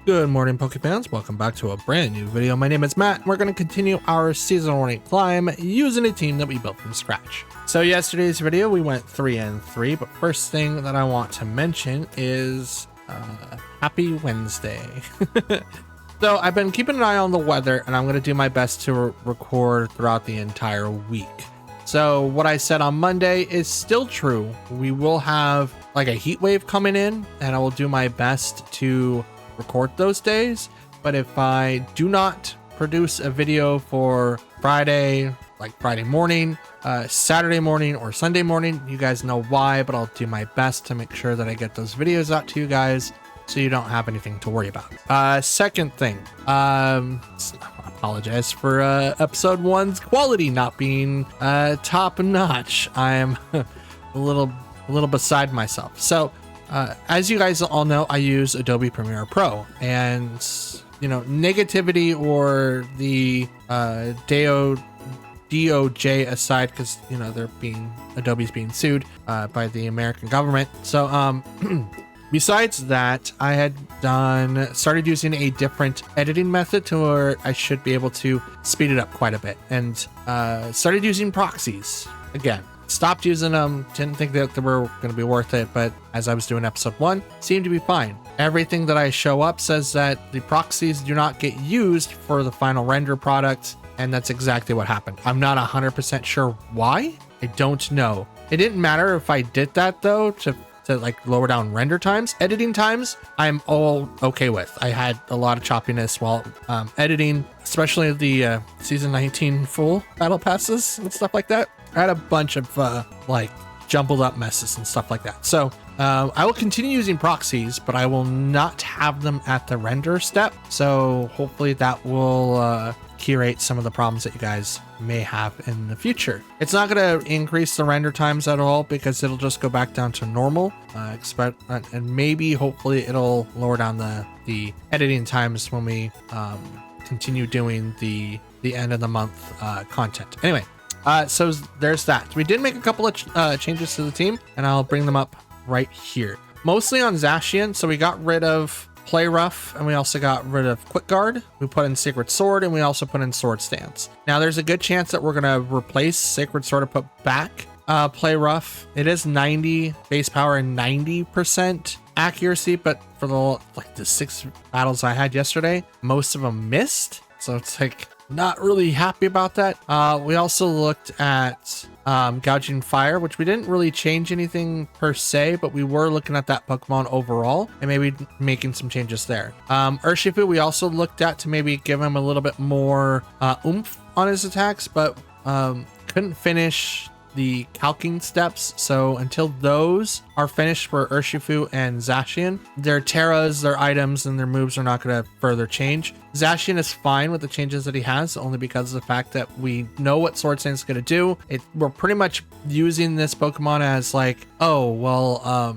Good morning, Pokefans. Welcome back to a brand new video. My name is Matt, and we're going to continue our Season 1 climb using a team that we built from scratch. So yesterday's video, we went 3 and 3, but first thing that I want to mention is Happy Wednesday. So I've been keeping an eye on the weather, and I'm going to do my best to record throughout the entire week. So what I said on Monday is still true. We will have like a heat wave coming in, and I will do my best to record those days. But if I do not produce a video for Friday, like Friday morning, Saturday morning, or Sunday morning, you guys know why, but I'll do my best to make sure that I get those videos out to you guys so you don't have anything to worry about. Second thing, apologize for episode 1's quality not being top notch. I am a little beside myself. So as you guys all know, I use Adobe Premiere Pro, and you know, negativity or the DOJ aside, because you know Adobe's being sued by the American government. So besides that, I had started using a different editing method to where I should be able to speed it up quite a bit, and started using proxies again. Stopped using them, didn't think that they were going to be worth it, but as I was doing episode 1, seemed to be fine. Everything that I show up says that the proxies do not get used for the final render product, and that's exactly what happened. I'm not 100% sure why. I don't know. It didn't matter if I did that though, to like lower down render times. Editing times, I'm all okay with. I had a lot of choppiness while editing, especially the season 19 full battle passes and stuff like that. I had a bunch of like jumbled up messes and stuff like that. So I will continue using proxies, but I will not have them at the render step. So hopefully that will curate some of the problems that you guys may have in the future. It's not going to increase the render times at all, because it'll just go back down to normal. And maybe hopefully it'll lower down the editing times when we continue doing the end of the month content. Anyway. So there's that. We did make a couple of changes to the team, and I'll bring them up right here. Mostly on Zacian, so we got rid of Play Rough, and we also got rid of Quick Guard. We put in Sacred Sword, and we also put in Sword Stance. Now there's a good chance that we're gonna replace Sacred Sword and put back Play Rough. It is 90 base power and 90% accuracy, but for the 6 battles I had yesterday, most of them missed. So it's like, not really happy about that. We also looked at Gouging Fire, which we didn't really change anything per se, but we were looking at that Pokemon overall and maybe making some changes there. Urshifu, we also looked at to maybe give him a little bit more oomph on his attacks, but couldn't finish the calking steps. So until those are finished for Urshifu and Zacian, their Terras, their items, and their moves are not going to further change. Zacian is fine with the changes that he has, only because of the fact that we know what Sword Stance is going to do. We're pretty much using this Pokemon as like, oh, well,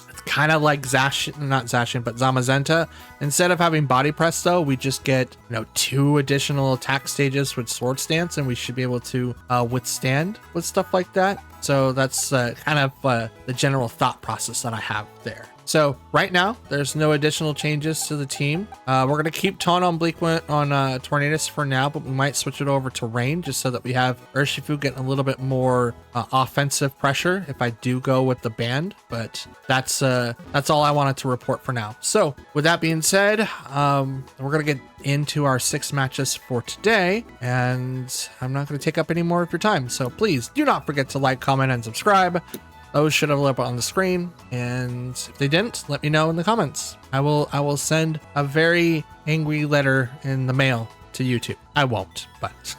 it's kind of like not Zacian, but Zamazenta. Instead of having Body Press, though, we just get, 2 additional attack stages with Sword Stance, and we should be able to withstand with stuff like that. So that's kind of the general thought process that I have there. So right now, there's no additional changes to the team. We're going to keep Taunt on Bleakwind on Tornadus for now, but we might switch it over to Rain just so that we have Urshifu getting a little bit more offensive pressure if I do go with the band. But that's all I wanted to report for now. So with that being said, we're going to get into our 6 matches for today, and I'm not going to take up any more of your time. So please do not forget to like, comment, and subscribe. Those should have lit up on the screen, and if they didn't, let me know in the comments. I will send a very angry letter in the mail to YouTube. I won't, but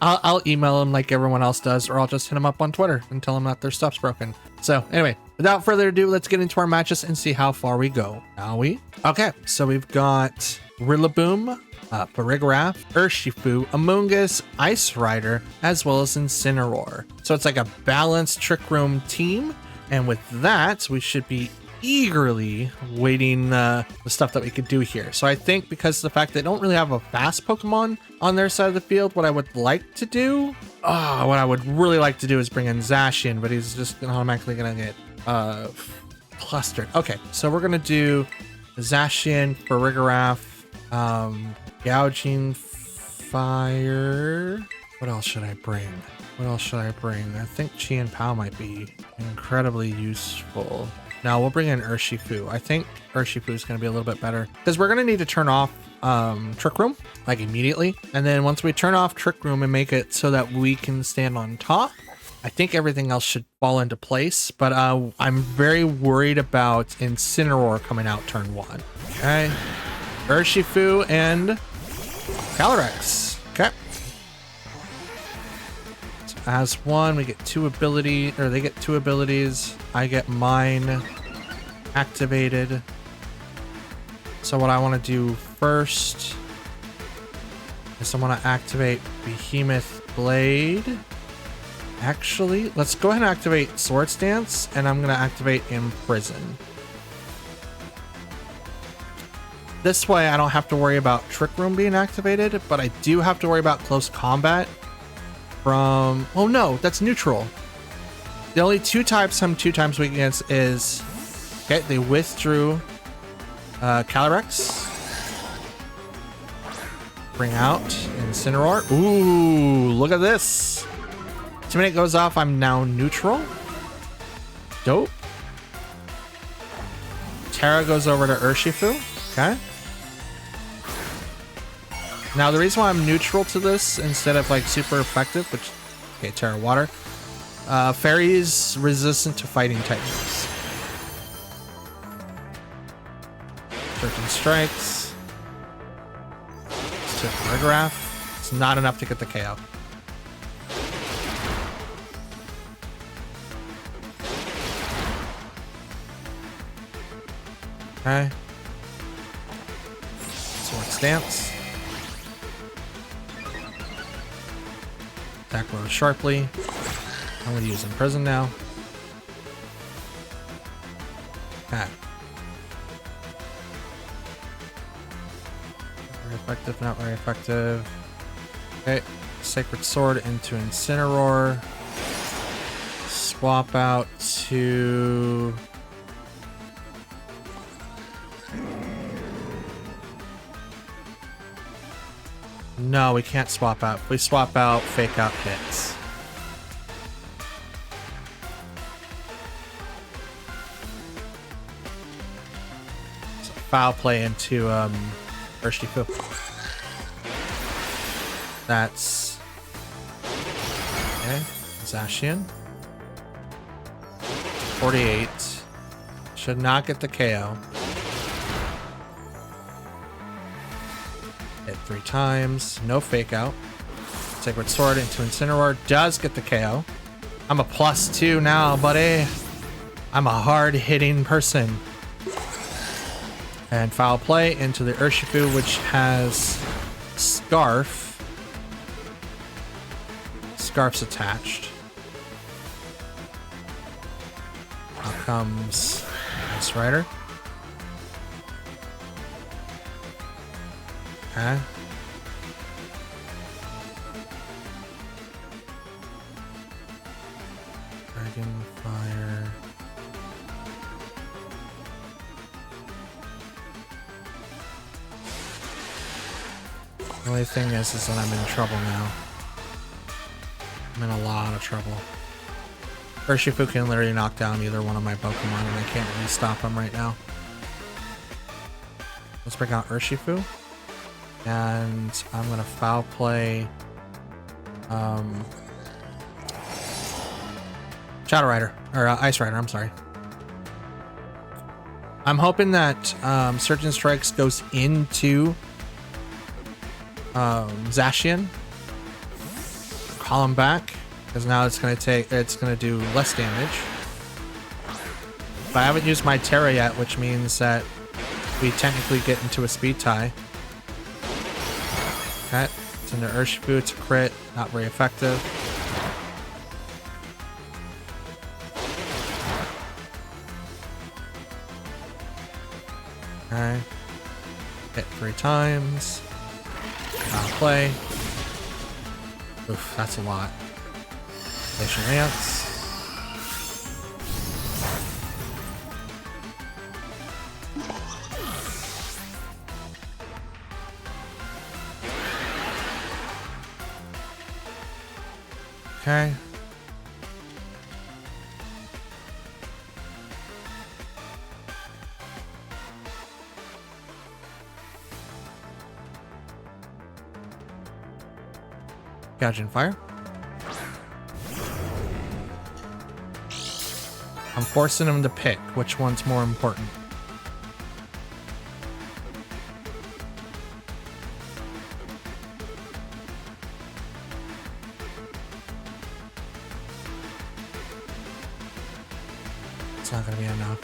I'll email them like everyone else does, or I'll just hit them up on Twitter and tell them that their stuff's broken. So anyway, without further ado, let's get into our matches and see how far we go. Shall we? Okay, so we've got Rillaboom, Farigiraf, Urshifu, Amoonguss, Ice Rider, as well as Incineroar. So it's like a balanced Trick Room team, and with that, we should be eagerly waiting the stuff that we could do here. So I think because of the fact they don't really have a fast Pokemon on their side of the field, what I would like to do, what I would really like to do is bring in Zacian, but he's just automatically gonna get clustered. Okay, so we're gonna do Zacian, Farigiraf, Gouging Fire. What else should I bring? What else should I bring? I think Chi and Pao might be incredibly useful. Now we'll bring in Urshifu. I think Urshifu is going to be a little bit better because we're going to need to turn off Trick Room like immediately. And then once we turn off Trick Room and make it so that we can stand on top, I think everything else should fall into place. But I'm very worried about Incineroar coming out turn 1. Okay. Urshifu and Calyrex. Okay. So as one, we get 2 ability, or they get 2 abilities. I get mine activated. So what I want to do first is I want to activate Behemoth Blade. Actually, let's go ahead and activate Swords Dance, and I'm going to activate Imprison. This way I don't have to worry about Trick Room being activated, but I do have to worry about close combat from... Oh no, that's neutral. The only 2 types I'm 2 times weak against is... Okay, they withdrew Calyrex. Bring out Incineroar. Ooh, look at this. 2-minute goes off, I'm now neutral. Dope. Terra goes over to Urshifu. Okay. Now the reason why I'm neutral to this instead of like super effective, which... Okay, Terra Water. Fairies resistant to fighting type moves. Certain strikes. Let's take Farigiraf. It's not enough to get the KO. Okay. Swords Dance. Attack roll sharply. I'm going to use Imprison now. Okay. Very effective, not very effective. Okay. Sacred Sword into Incineroar. Swap out to... No, we can't swap out. If we swap out, Fake Out hits. So foul play into Urshifu. That's okay. Zacian. 48. Should not get the KO. Hit 3 times. No fake out. Sacred Sword into Incineroar does get the KO. I'm a +2 now, buddy. I'm a hard-hitting person. And foul play into the Urshifu, which has Scarf. Scarf's attached. Now comes Ice Rider. Okay. Dragon Fire. The only thing is that I'm in trouble now. I'm in a lot of trouble. Urshifu can literally knock down either one of my Pokemon, and I can't really stop him right now. Let's bring out Urshifu. And I'm gonna foul play Shadow Rider, or Ice Rider, I'm sorry. I'm hoping that Surgeon Strikes goes into Zacian. Call him back, because now it's gonna do less damage. But I haven't used my Terra yet, which means that we technically get into a speed tie. Okay, it's into Urshifu, it's a crit, not very effective. Okay, hit 3 times. Foul play. Oof, that's a lot. Glacial Lance. Okay. Gouging fire. I'm forcing him to pick which one's more important. It's not gonna be enough.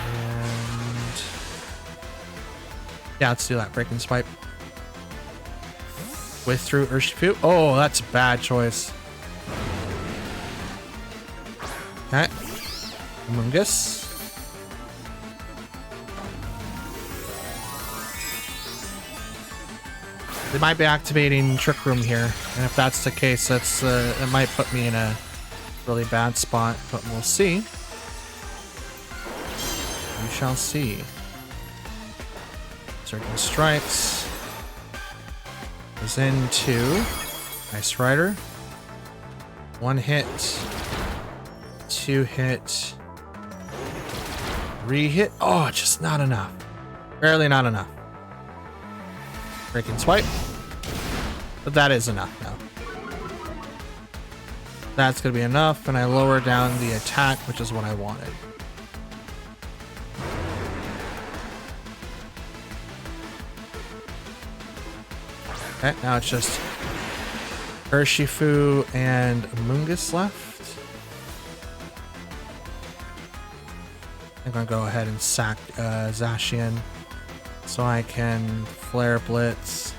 And yeah, let's do that. Breaking swipe. With through Urshifu. Oh, that's a bad choice. Okay. Mungus. They might be activating Trick Room here, and if that's the case, that's it might put me in a really bad spot, but we'll see. We shall see. Surging Strikes. Goes into Ice Rider. 1 hit. 2 hit. 3 hit. Oh, just not enough. Barely not enough. Breaking Swipe. But that is enough now. That's going to be enough, and I lower down the attack, which is what I wanted. Okay, now it's just Urshifu and Mungus left. I'm going to go ahead and sack Zacian so I can Flare Blitz.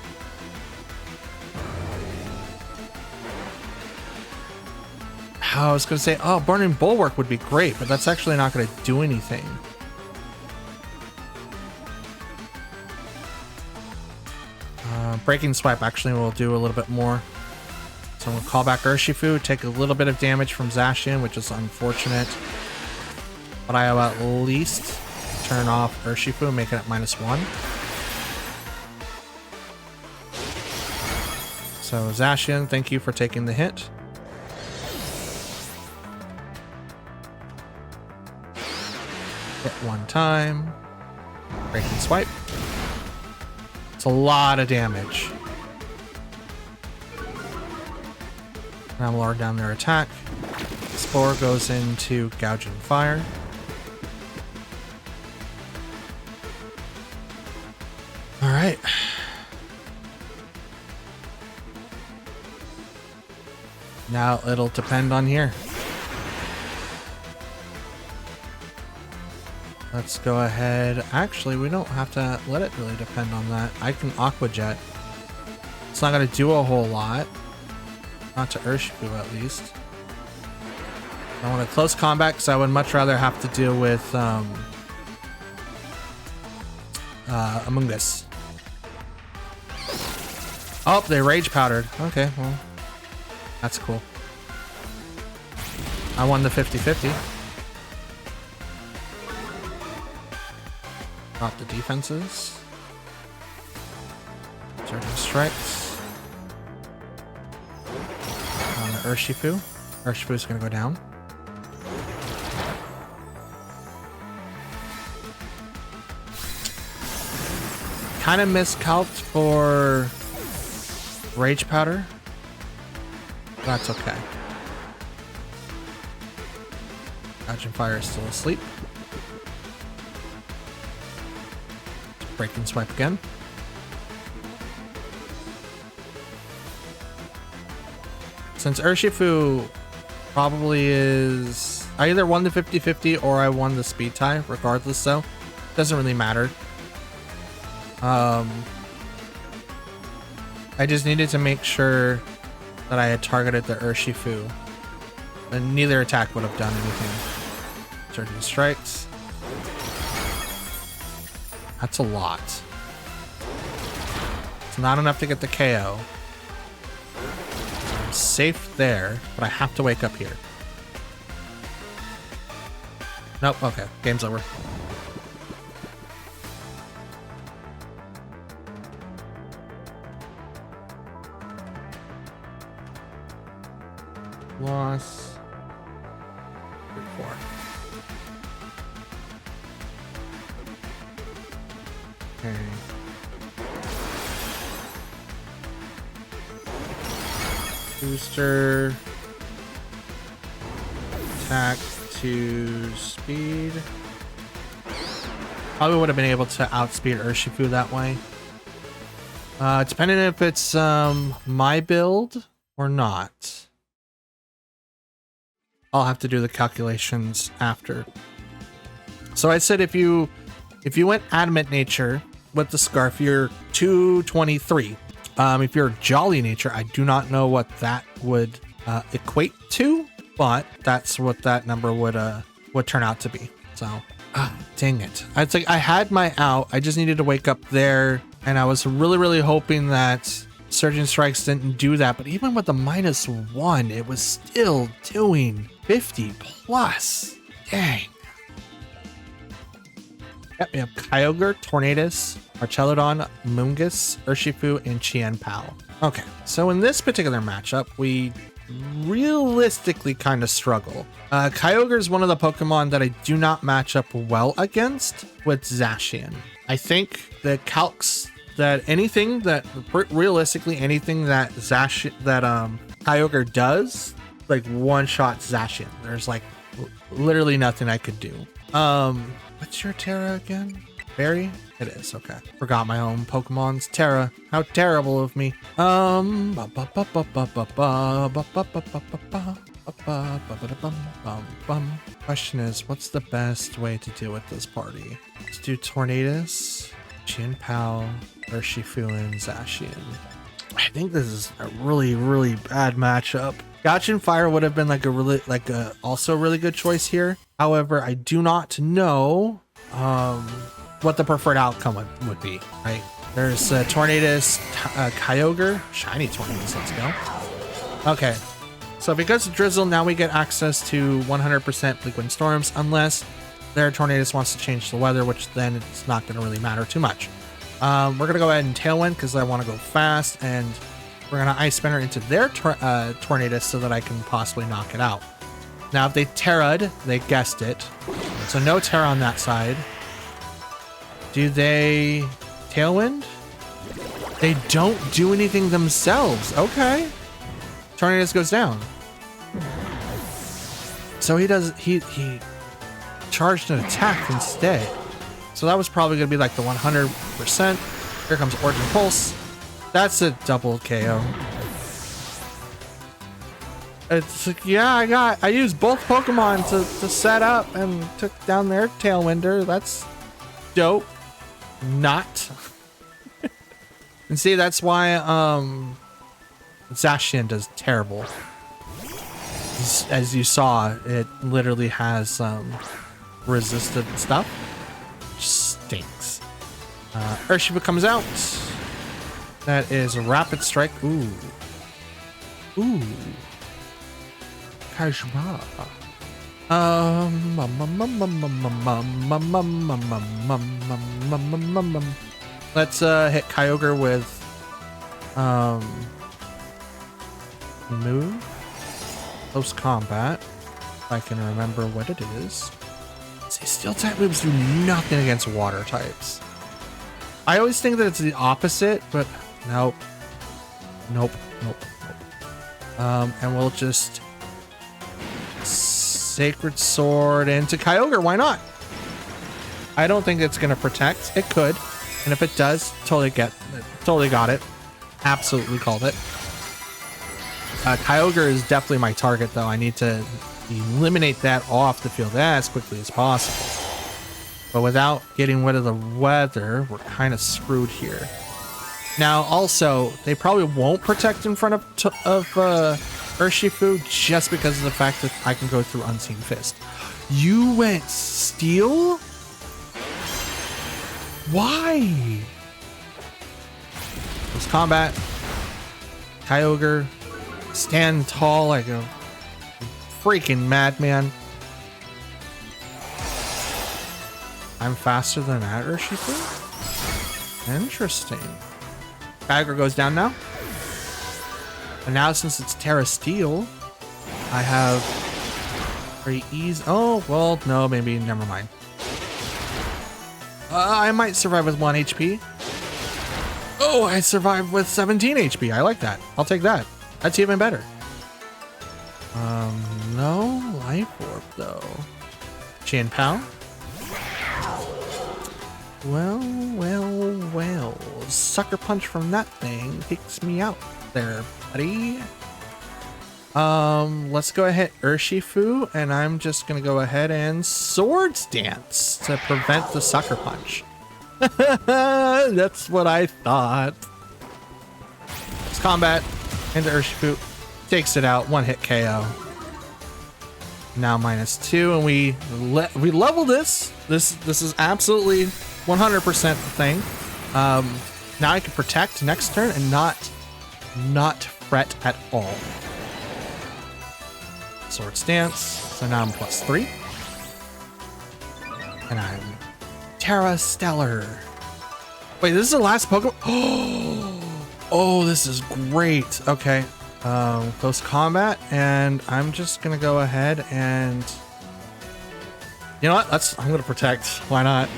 I was going to say, oh, Burning Bulwark would be great, but that's actually not going to do anything. Breaking Swipe actually will do a little bit more. So I'm going to call back Urshifu, take a little bit of damage from Zacian, which is unfortunate. But I will at least turn off Urshifu, making it -1. So Zacian, thank you for taking the hit. Hit 1 time. Breaking Swipe. It's a lot of damage. And I'm lowering down their attack. Spore goes into Gouging Fire. Alright. Now it'll depend on here. Let's go ahead. Actually, we don't have to let it really depend on that. I can Aqua Jet. It's not going to do a whole lot. Not to Urshifu, at least. I want a close combat because I would much rather have to deal with Amoonguss. Oh, they Rage Powdered. Okay, well, that's cool. I won the 50-50. Drop the defenses. Surging Strikes. On the Urshifu. Urshifu's gonna go down. Kind of miscalced for Rage Powder. That's okay. Gouging Fire is still asleep. Breaking Swipe again. Since Urshifu probably is... I either won the 50-50 or I won the speed tie, regardless though. Doesn't really matter. I just needed to make sure that I had targeted the Urshifu. And neither attack would have done anything. Surging Strikes. That's a lot. It's not enough to get the KO. I'm safe there, but I have to wake up here. Nope, okay. Game's over. loss. 4. Okay. Booster. Attack to speed. Probably would have been able to outspeed Urshifu that way. Depending if it's my build or not. I'll have to do the calculations after. So I said if you went Adamant Nature with the Scarf, you're 223. If you're Jolly Nature, I do not know what that would equate to, but that's what that number would turn out to be. So, dang it. It's like I had my out. I just needed to wake up there, and I was really, really hoping that Surging Strikes didn't do that. But even with the -1, it was still doing 50 plus. Dang. Yep, we have Kyogre, Tornadus, Archelodon, Moongus, Urshifu, and Chien-Pao. Okay, so in this particular matchup, we realistically kind of struggle. Kyogre is one of the Pokemon that I do not match up well against with Zacian. I think the calcs that anything that realistically anything that Kyogre does, like one-shot Zacian. There's like literally nothing I could do. What's your Terra again? Berry? It is, okay. Forgot my own Pokemon's Terra. How terrible of me. Question is, what's the best way to deal with this party? Let's do Tornadus, Chien-Pao, Urshifu, and Zacian. I think this is a really, really bad matchup. Gotcha Fire would have been like a also really good choice here. However, I do not know what the preferred outcome would be, right? There's Tornadus, Kyogre, Shiny Tornadus, let's go. Okay, so because of Drizzle, now we get access to 100% Bleak Wind Storms, unless their Tornadus wants to change the weather, which then it's not going to really matter too much. We're going to go ahead and Tailwind because I want to go fast, and we're going to Ice Spinner into their Tornadus so that I can possibly knock it out. Now, if they Terra'd, they guessed it. So no Terra on that side. Do they Tailwind? They don't do anything themselves. Okay. Tornadus goes down. So he charged an attack instead. So that was probably going to be like the 100%. Here comes Origin Pulse. That's a double KO. It's like, yeah, I used both Pokemon to set up and took down their Tailwinder. That's dope. Not. And see, that's why Zacian does terrible. As you saw, it literally has resisted stuff. Stinks. Urshifu comes out. That is a Rapid Strike. Ooh. Kajma. Let's hit Kyogre with move. Close combat. If I can remember what it is. See, steel type moves do nothing against water types. I always think that it's the opposite, but nope. And we'll just Sacred Sword into Kyogre. Why not? I don't think it's gonna protect. It could, and if it does, totally got it. Absolutely called it. Kyogre is definitely my target, though. I need to eliminate that off the field as quickly as possible. But without getting rid of the weather, we're kind of screwed here. Now, also, they probably won't protect in front of Urshifu just because of the fact that I can go through Unseen Fist. You went Steel? Why? Close combat. Kyogre. Stand tall like a freaking madman. I'm faster than that, Urshifu? Interesting. Kyogre goes down now. And now since it's Terra Steel, I have very easy. Oh, well, no, maybe. Never mind. I might survive with 1 HP. Oh, I survived with 17 HP. I like that. I'll take that. That's even better. No life orb though. Chin Pow. Well. Sucker punch from that thing takes me out there, buddy. Let's go ahead, Urshifu, and I'm just gonna go ahead and Swords Dance to prevent the sucker punch. That's what I thought. It's combat into Urshifu, takes it out, 1-hit KO. Now -2, and we level this. This is absolutely 100% the thing. Now I can protect next turn and not fret at all. Sword Stance, so now I'm +3. And I'm Terra Stellar. Wait, this is the last Pokemon? Oh, this is great. Okay. Close combat, and I'm just gonna go ahead and you know what? I'm gonna protect. Why not?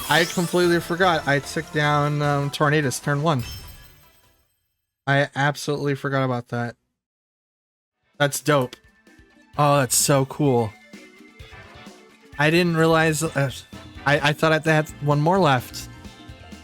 I completely forgot. I took down Tornadus turn 1. I absolutely forgot about that. That's dope. Oh, that's so cool. I didn't realize. I thought I had one more left.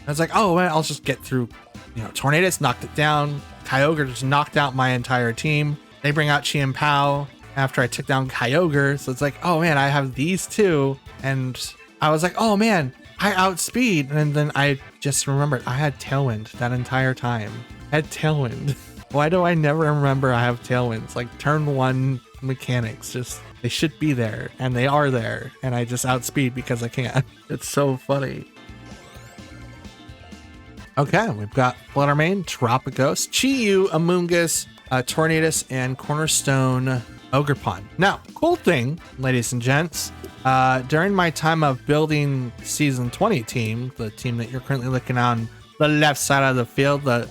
I was like, oh, man, I'll just get through. You know, Tornadus knocked it down. Kyogre just knocked out my entire team. They bring out Chien Pao after I took down Kyogre. So it's like, oh man, I have these two. And I was like, oh man, I outspeed. And then I just remembered I had Tailwind that entire time. I had Tailwind. Why do I never remember I have Tailwinds? Like turn 1 mechanics, just they should be there and they are there. And I just outspeed because I can. It's so funny. Okay, we've got Fluttermane, Terapagos, Chi-Yu, Amoonguss, Tornadus, and Cornerstone Ogerpon. Now, cool thing, ladies and gents, during my time of building Season 20 team, the team that you're currently looking on the left side of the field, the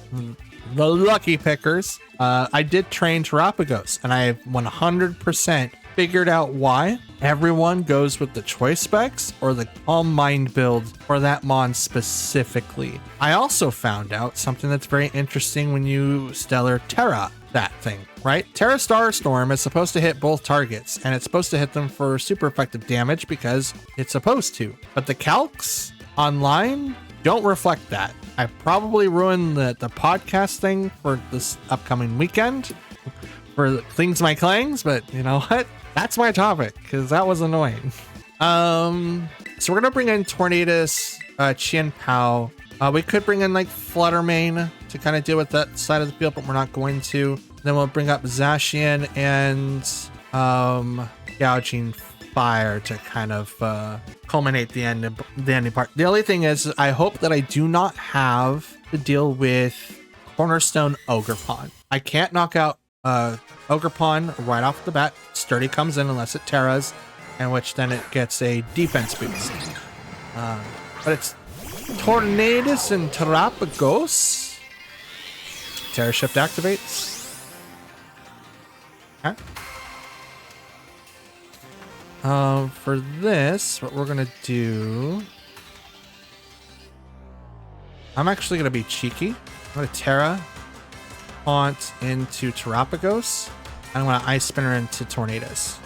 lucky pickers, I did train Terapagos, and I 100% figured out why everyone goes with the choice specs or the Calm Mind build for that mon specifically. I also found out something that's very interesting when you Stellar Terra that thing, right? Terra Starstorm is supposed to hit both targets, and it's supposed to hit them for super effective damage because it's supposed to. But the calcs online don't reflect that. I probably ruined the podcast thing for this upcoming weekend for Clings My Clangs, but you know what? That's my topic, because that was annoying. So we're gonna bring in Tornadus, Chien Pao. We could bring in like Fluttermane to kind of deal with that side of the field, but we're not going to. Then we'll bring up Zacian and Gouging Fire to kind of culminate the ending part. The only thing is, I hope that I do not have to deal with Cornerstone Ogerpon. I can't knock out Ogerpon right off the bat. Sturdy comes in unless it Terras, in which then it gets a defense boost. But it's Tornadus and Terapagos. Terra Shift activates. Okay. For this, what we're gonna do, I'm actually gonna be cheeky. I'm gonna Terra Taunt into Terapagos. I'm gonna Ice Spinner into Tornadus.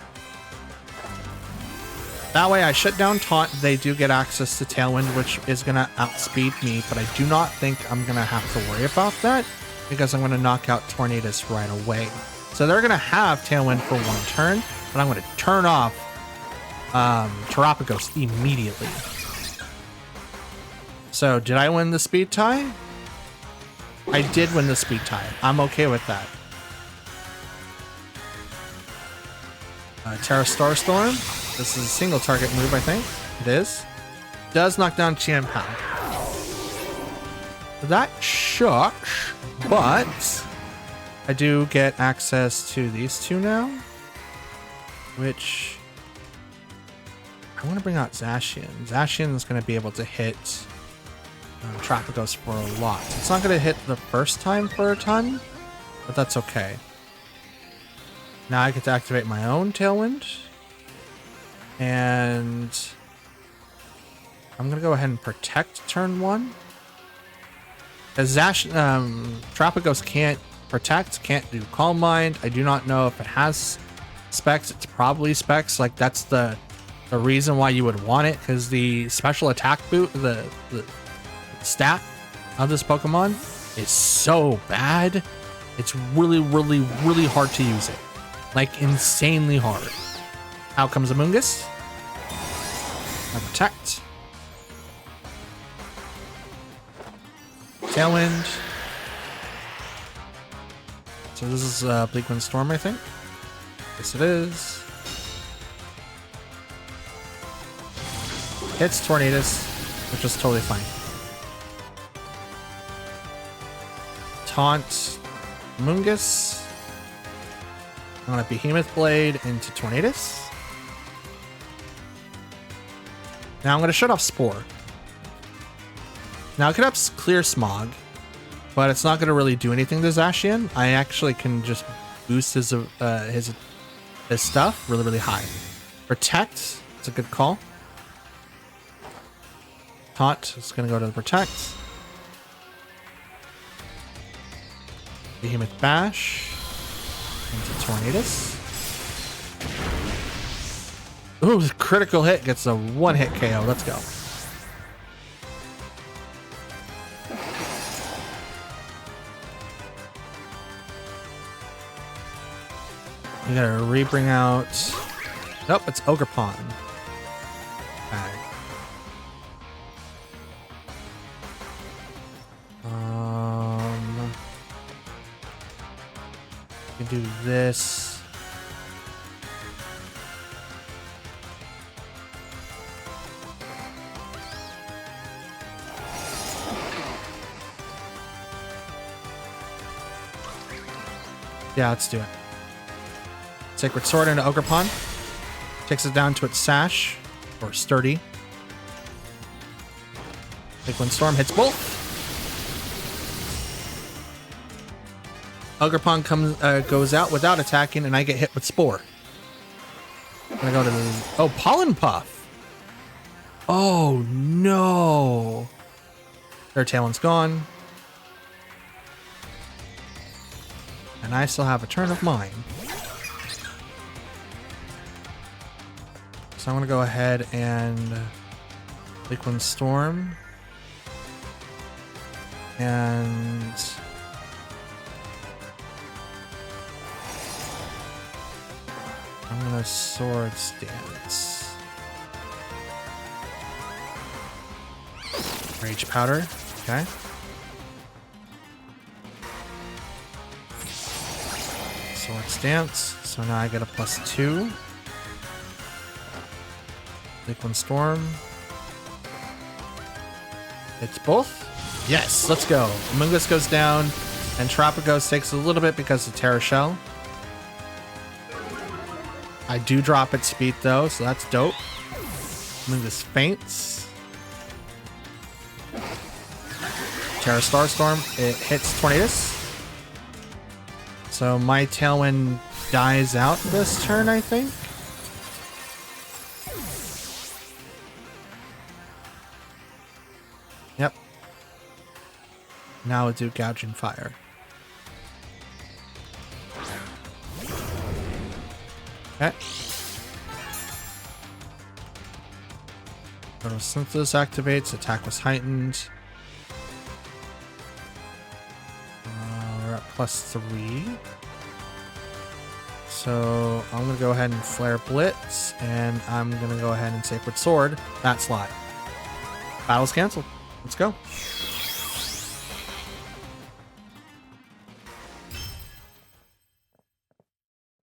That way I shut down Taunt. They do get access to Tailwind, which is gonna outspeed me, but I do not think I'm gonna have to worry about that because I'm gonna knock out Tornadus right away. So they're gonna have Tailwind for 1 turn, but I'm gonna turn off Terapagos immediately. So did I win the speed tie? I did win the speed tie. I'm okay with that. Terra Starstorm. This is a single target move, I think. It is. Does knock down Chien Pao. That sucks, but I do get access to these two now, which I want to bring out Zacian. Zacian is going to be able to hit Terapagos for a lot. It's not going to hit the first time for a ton, but that's okay. Now I get to activate my own Tailwind. And I'm going to go ahead and protect turn 1. As Trapagos can't protect, can't do Calm Mind. I do not know if it has specs. It's probably specs. Like, that's the reason why you would want it, because the special attack boot, the stat of this Pokemon is so bad. It's really, really, really hard to use it. Like, insanely hard. Out comes Amoonguss. I protect. Tailwind. So this is Bleak Wind Storm, I think. Yes, it is. Hits Tornadus, which is totally fine. Taunt Amoonguss. I'm gonna Behemoth Blade into Tornadus. Now I'm gonna shut off Spore. Now I could have Clear Smog, but it's not gonna really do anything to Zacian. I actually can just boost his stuff really, really high. Protect, it's a good call. Taunt is gonna go to the Protect. Behemoth Bash into Tornadus. Ooh, critical hit gets a 1-hit KO. Let's go. You gotta re-bring out... Nope, it's Ogerpon. Bag. You can do this. Yeah, let's do it. Sacred Sword into Ogerpon. Takes it down to its Sash, or Sturdy. Bleak Wind Storm hits both. Ogerpon goes out without attacking, and I get hit with Spore. I'm gonna go to the... Oh, Pollen Puff! Oh, no! Their Talon's gone. And I still have a turn of mine. So I'm gonna go ahead and Bleak Wind Storm. And I'm gonna Swords Dance. Rage Powder, okay. Swords Dance, so now I get a +2. Bleak Wind Storm. It's both? Yes, let's go. Amoonguss goes down, and Trapagos takes a little bit because of Terra Shell. I do drop its speed though, so that's dope. Amoonguss faints. Terra Starstorm, it hits Tornadus. So my Tailwind dies out this turn, I think. Yep. Now we'll do Gouging Fire. Okay. Photosynthesis activates, attack was heightened. We're at +3. So I'm gonna go ahead and Flare Blitz, and I'm gonna go ahead and Sacred Sword that slot. Battle's canceled. Let's go.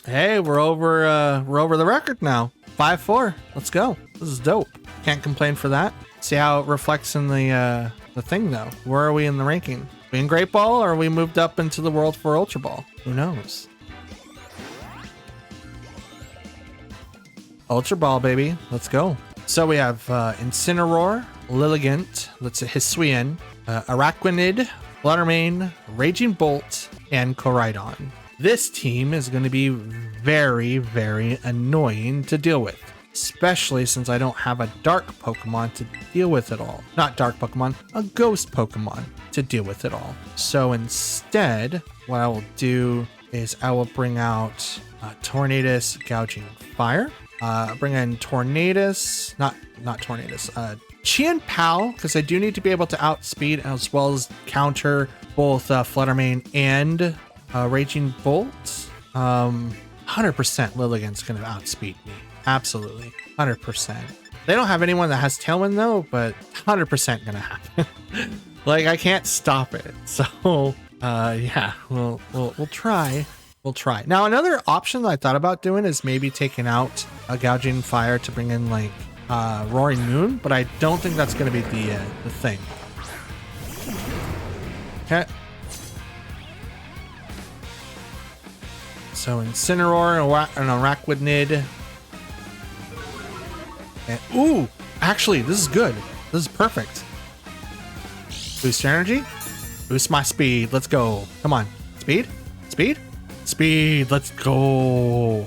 Hey, we're over the record now. 5-4. Let's go. This is dope. Can't complain for that. See how it reflects in the thing though. Where are we in the ranking? We in Great Ball, or are we moved up into the world for Ultra Ball? Who knows? Ultra Ball, baby. Let's go. So we have Incineroar, Lilligant, that's a Hisuian, Araquanid, Fluttermane, Raging Bolt, and Koraidon. This team is going to be very, very annoying to deal with, especially since I don't have a dark Pokemon to deal with it all. Not dark Pokemon, a ghost Pokemon to deal with it all. So instead, what I will do is I will bring out Tornadus, Gouging Fire. Bring in Tornadus, not Tornadus, Chien-Pao, because I do need to be able to outspeed as well as counter both Fluttermane and Raging Bolt. 100% Lilligant's going to outspeed me. Absolutely. 100%. They don't have anyone that has Tailwind though, but 100% going to happen. Like, I can't stop it. So, yeah, we'll try. We'll try. Now, another option that I thought about doing is maybe taking out a Gouging Fire to bring in like Roaring Moon, but I don't think that's going to be the thing. Okay. So Incineroar and Araquanid. And, ooh, actually, this is good. This is perfect. Boost your energy. Boost my speed. Let's go. Come on. Speed. Speed. Speed. Let's go.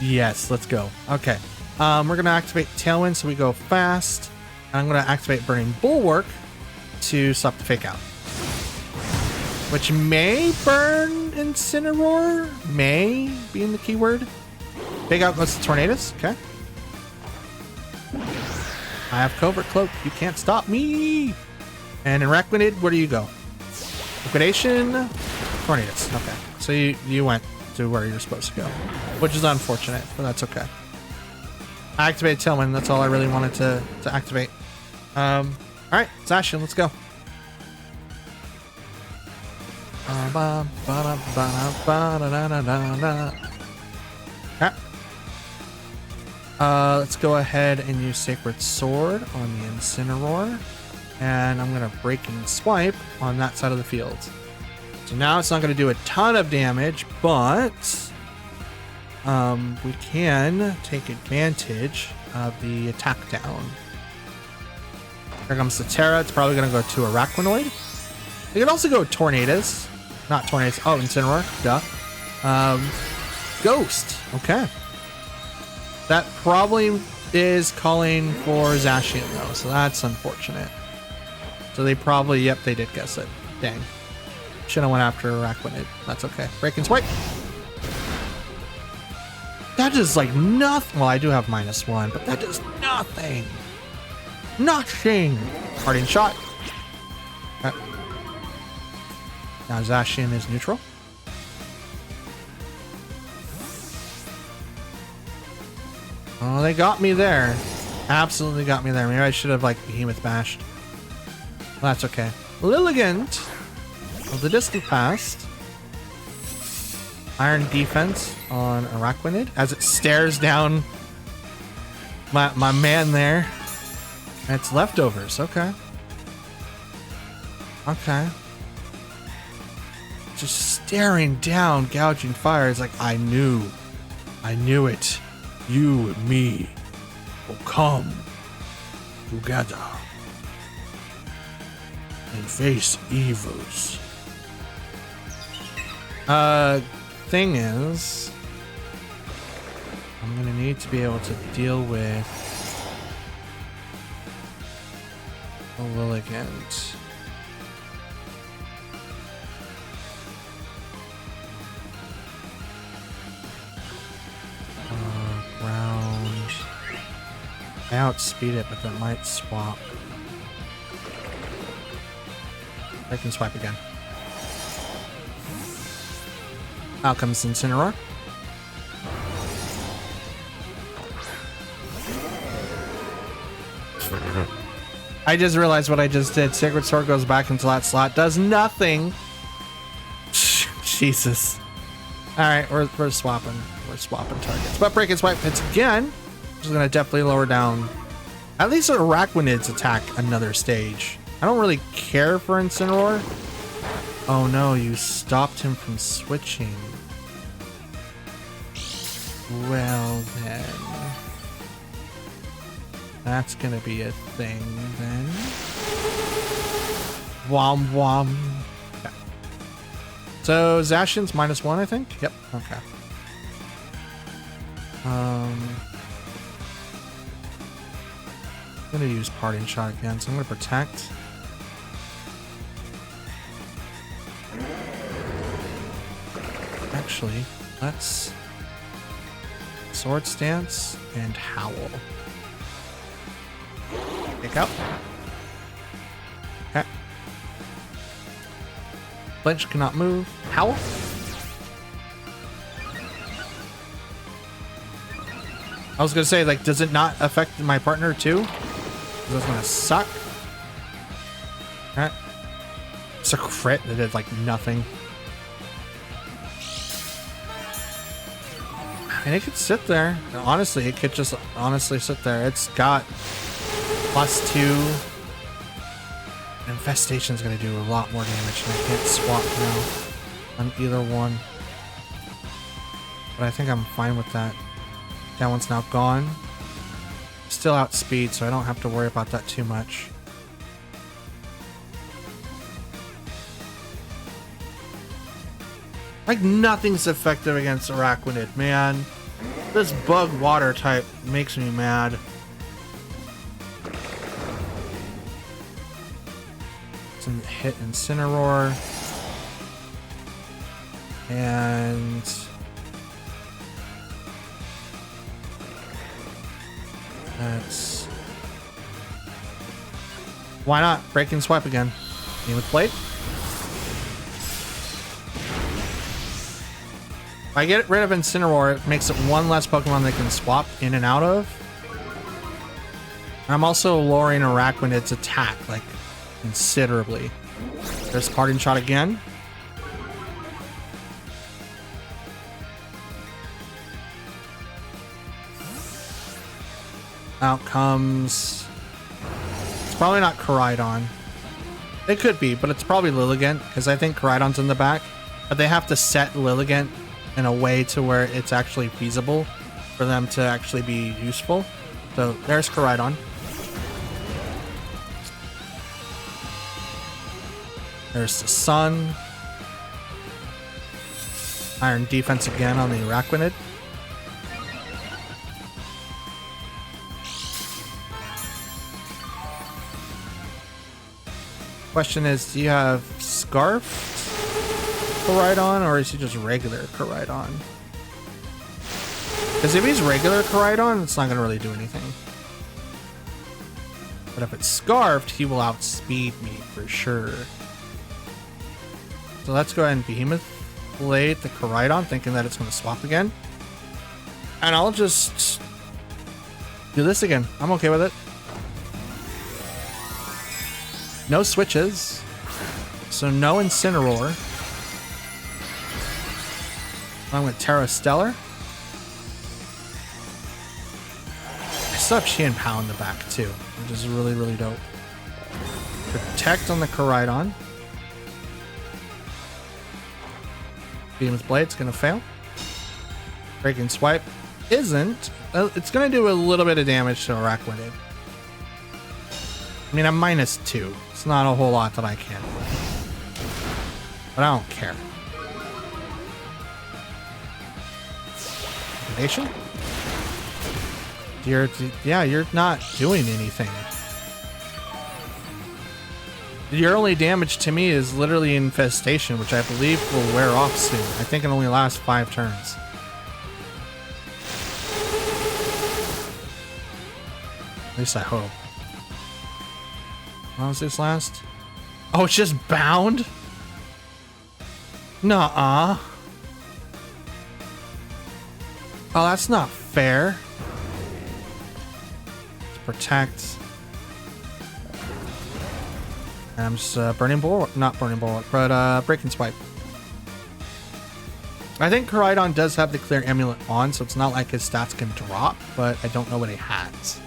Yes, let's go. Okay. We're going to activate Tailwind so we go fast. And I'm going to activate Burning Bulwark to stop the fake out. Which may burn Incineroar. May being the keyword. Fake out goes to Tornadus. Okay. I have Covert Cloak. You can't stop me. And in Araquanid, where do you go? Liquidation. Tornadus. Okay. So you went to where you're supposed to go. Which is unfortunate, but that's okay. I activated Tailwind. That's all I really wanted to activate. Alright, Zacian, let's go. Okay. Let's go ahead and use Sacred Sword on the Incineroar. And I'm going to Break and Swipe on that side of the field. So now it's not going to do a ton of damage, but we can take advantage of the attack down. Here comes the Terra. It's probably going to go to Araquanid. It could also go Tornadus. Not Tornadus. Oh, Incineroar. Duh. Ghost. Okay. That probably is calling for Zacian, though, so that's unfortunate. So they probably, yep, they did guess it. Dang. Should have went after Araquanid. That's okay. Break and Swipe. That does like nothing. Well, I do have -1, but that does nothing. Nothing. Parting Shot. Okay. Now Zacian is neutral. Oh, they got me there. Absolutely got me there. Maybe I should have like Behemoth Bashed. Well, that's okay. Lilligant of the distant past. Iron Defense on Araquanid as it stares down my man there. And it's leftovers. Okay. Okay. Just staring down, Gouging Fire. It's like, I knew it. You and me will come together and face evils. Thing is, I'm gonna need to be able to deal with a Lilligant. Ground. I outspeed it, but that might swap. I can swipe again. Out comes Incineroar. I just realized what I just did. Sacred Sword goes back into that slot. Does nothing. Jesus. Alright, we're swapping. We're swapping targets. But Break and Swipe hits again. Which is going to definitely lower down. At least Araquanid's attack another stage. I don't really care for Incineroar. Oh no, you stopped him from switching. Well then. That's gonna be a thing then. Wom wom. Okay. So Zacian's -1, I think. Yep. Okay. I'm gonna use parting shot again, so I'm gonna protect. Actually, let's sword stance and howl. Kick out. Okay. Flinch cannot move. Howl. I was gonna say, like, does it not affect my partner too? That's gonna suck. Okay. It's a crit that did like nothing. And it could sit there. Honestly, it could just honestly sit there. It's got +2. Infestation's gonna do a lot more damage, and I can't swap now on either one. But I think I'm fine with that. That one's now gone. Still outspeed, so I don't have to worry about that too much. Like, nothing's effective against Araquanid, man. This bug water type makes me mad. Hit Incineroar. And that's... Why not? Break and swipe again. Game with Blade. If I get rid of Incineroar, it makes it one less Pokemon they can swap in and out of. I'm also lowering Araquanid's attack, like, considerably. There's parting shot again. Out comes... It's probably not Koraidon. It could be, but it's probably Lilligant, because I think Koraidon's in the back. But they have to set Lilligant in a way to where it's actually feasible for them to actually be useful. So there's Koraidon. There's the Sun. Iron defense again on the Araquanid. Question is, do you have Scarfed Koraidon, or is he just regular Koraidon? Because if he's regular Koraidon, it's not going to really do anything. But if it's Scarfed, he will outspeed me for sure. So let's go ahead and Behemoth Blade the Koraidon, thinking that it's going to swap again. And I'll just do this again. I'm okay with it. No switches. So no Incineroar. I'm with Terra Stellar. I still have Shein Pow in the back too, which is really, really dope. Protect on the Koraidon. Behemoth Blade's gonna fail. Break and Swipe isn't. It's gonna do a little bit of damage to Araquanid. I mean, I'm -2. It's not a whole lot that I can do. But I don't care. Nation? You're not doing anything. Your only damage to me is literally Infestation, which I believe will wear off soon. I think it only lasts 5 turns. At least I hope. How does this last? Oh, it's just bound? Nuh-uh. Oh, that's not fair. Let's protect. And I'm just Burning Bulwark, not Burning Bulwark, but Break and Swipe. I think Koraidon does have the Clear Amulet on, so it's not like his stats can drop, but I don't know what he has.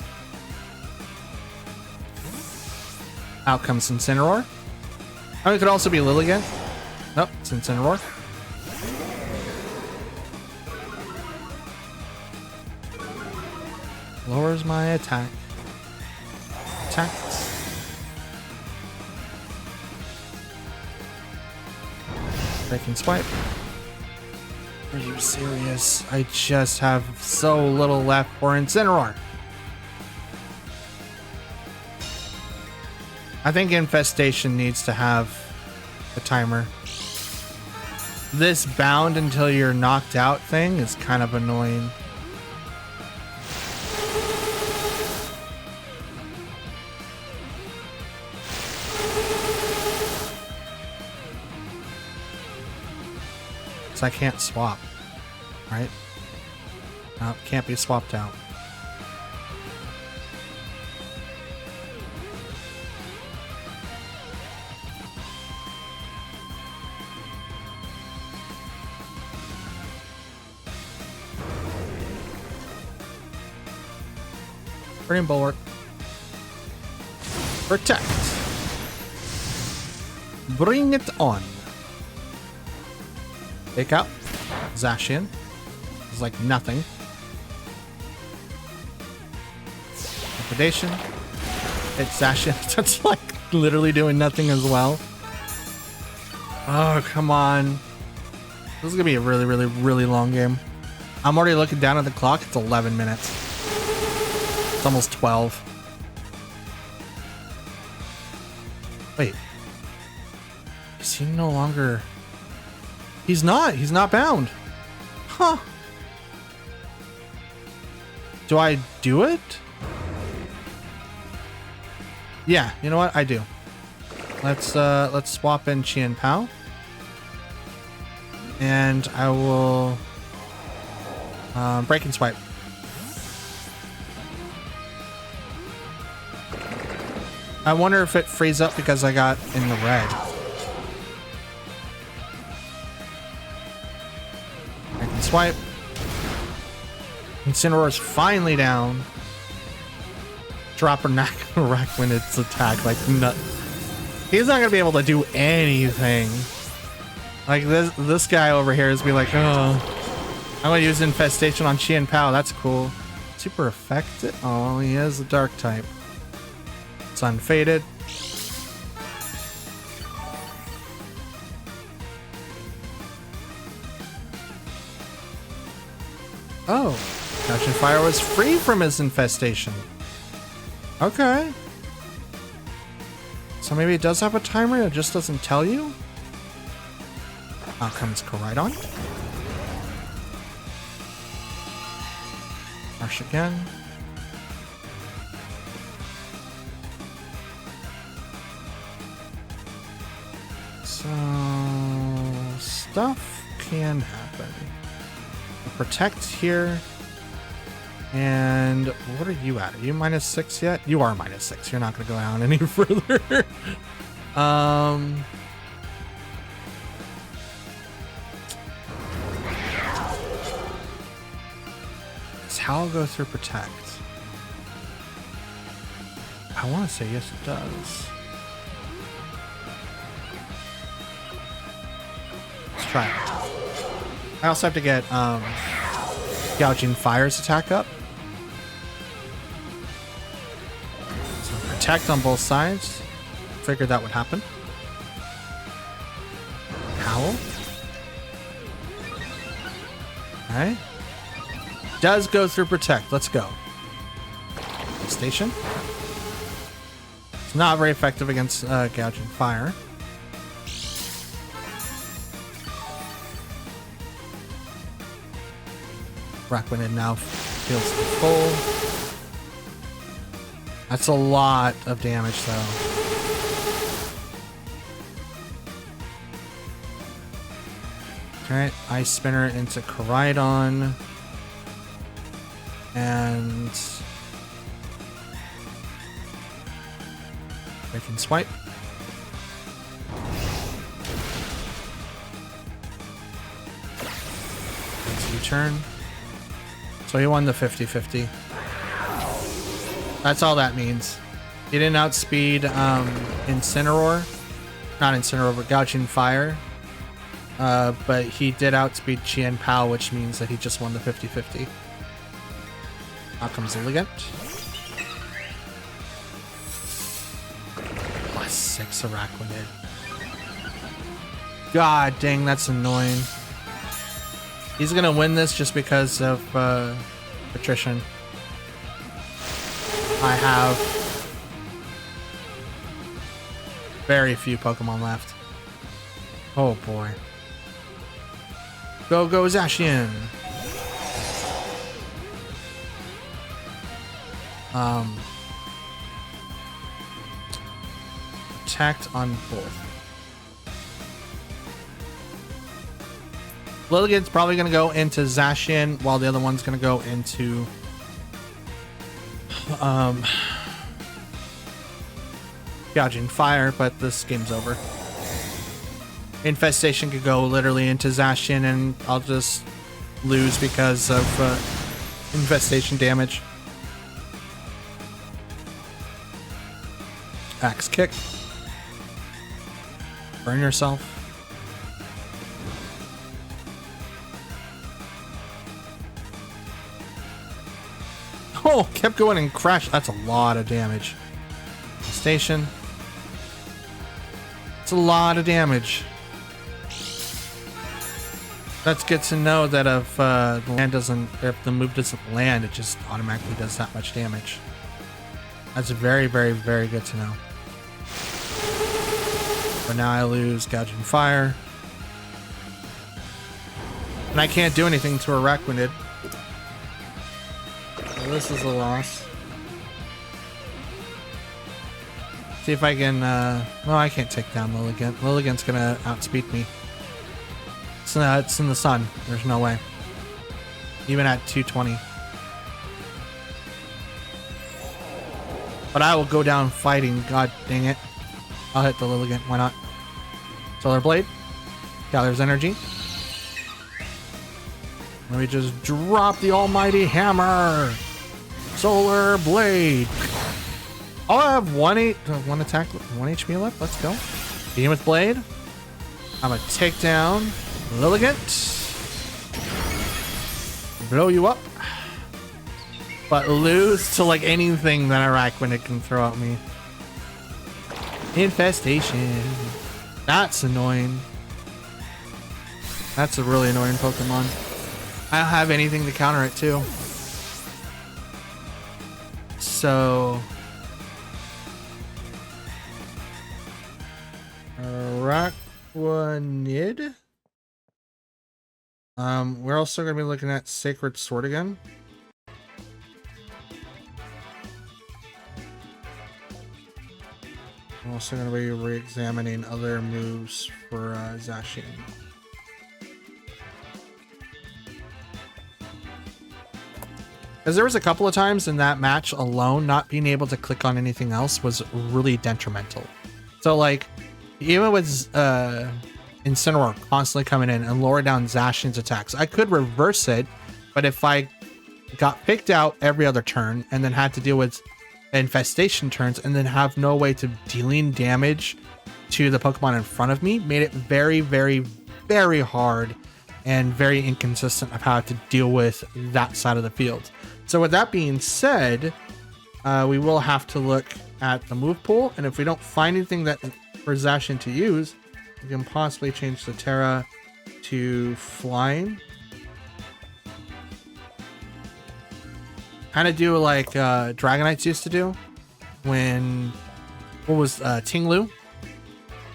Out comes Incineroar. Oh, it could also be Lilligant. Nope, it's Incineroar. Lowers my attack. Attacked. Breaking swipe. Are you serious? I just have so little left for Incineroar. I think Infestation needs to have a timer. This bound until you're knocked out thing is kind of annoying. So I can't swap, right? No, can't be swapped out. Bring Bulwark. Protect. Bring it on. Take out Zacian. It's like nothing. Liquidation. It's Zacian. That's like literally doing nothing as well. Oh, come on. This is gonna be a really, really, really long game. I'm already looking down at the clock. It's 11 minutes. It's almost 12. Wait. Is he no longer... He's not bound. Huh. Do I do it? Yeah, you know what? I do. Let's swap in Qian Pao. And I will break and swipe. I wonder if it frees up because I got in the red. Swipe. Incineroar's finally down. Drop or knock rack when it's attack like nut. He's not gonna be able to do anything. Like this guy over here is be like, oh, I'm gonna use Infestation on Qian Pao. That's cool. Super effective. Oh, he is a dark type. It's unfaded. Oh, Zacian Fire was free from his infestation. Okay. So maybe it does have a timer, it just doesn't tell you? Out comes Koraidon. Harsh again. So... stuff can happen. Protect here. And what are you at? Are you -6 yet? You are -6. You're not going to go down any further. Does Howl go through Protect? I want to say yes, it does. Let's try it. I also have to get Gouging Fire's attack up. So Protect on both sides. Figured that would happen. Howl. Alright. Does go through Protect. Let's go. Station. It's not very effective against Gouging Fire. Rakwanin now feels full. That's a lot of damage, though. Alright, Ice Spinner into Koraidon. And... Breaking Swipe. It's U-turn. So he won the 50-50. That's all that means. He didn't outspeed Incineroar. Not Incineroar, but Gouging Fire. But he did outspeed Qian Pao, which means that he just won the 50-50. Out comes Elegant. +6 Araquanid. God dang, that's annoying. He's gonna win this just because of attrition. I have very few Pokemon left. Oh boy. Go Zacian. Attacked on both. Lilligant's probably going to go into Zacian while the other one's going to go into Gouging Fire, but this game's over. Infestation could go literally into Zacian and I'll just lose because of infestation damage. Axe kick. Burn yourself. Oh, kept going and crashed. That's a lot of damage. Station. It's a lot of damage. That's good to know that if the land doesn't, if the move doesn't land, it just automatically does that much damage. That's very, very, very good to know. But now I lose Gouging Fire. And I can't do anything to Araquanid. So this is a loss. See if I can, no, I can't take down Lilligant. Lilligant's gonna outspeed me. It's in the sun. There's no way. Even at 220. But I will go down fighting. God dang it. I'll hit the Lilligant. Why not? Solar Blade. Gathers energy. Let me just drop the almighty hammer. Solar Blade. Oh, I have one attack, 1 HP left. Let's go. Beam with Blade. I'm gonna take down Lilligant. Blow you up. But lose to like anything that Araquanid can throw at me. Infestation. That's annoying. That's a really annoying Pokemon. I don't have anything to counter it too. So Araquanid. We're also going to be looking at Sacred Sword again. I'm also going to be re-examining other moves for Zacian. Because there was a couple of times in that match alone, not being able to click on anything else was really detrimental. So like, even with Incineroar constantly coming in and lower down Zacian's attacks, I could reverse it, but if I got picked out every other turn and then had to deal with infestation turns and then have no way to dealing damage to the Pokemon in front of me, made it very, very, very hard and very inconsistent of how to deal with that side of the field. So with that being said, we will have to look at the move pool, and if we don't find anything that for Zacian to use, we can possibly change the Terra to Flying. Kind of do like Dragonites used to do when, what was Tinglu?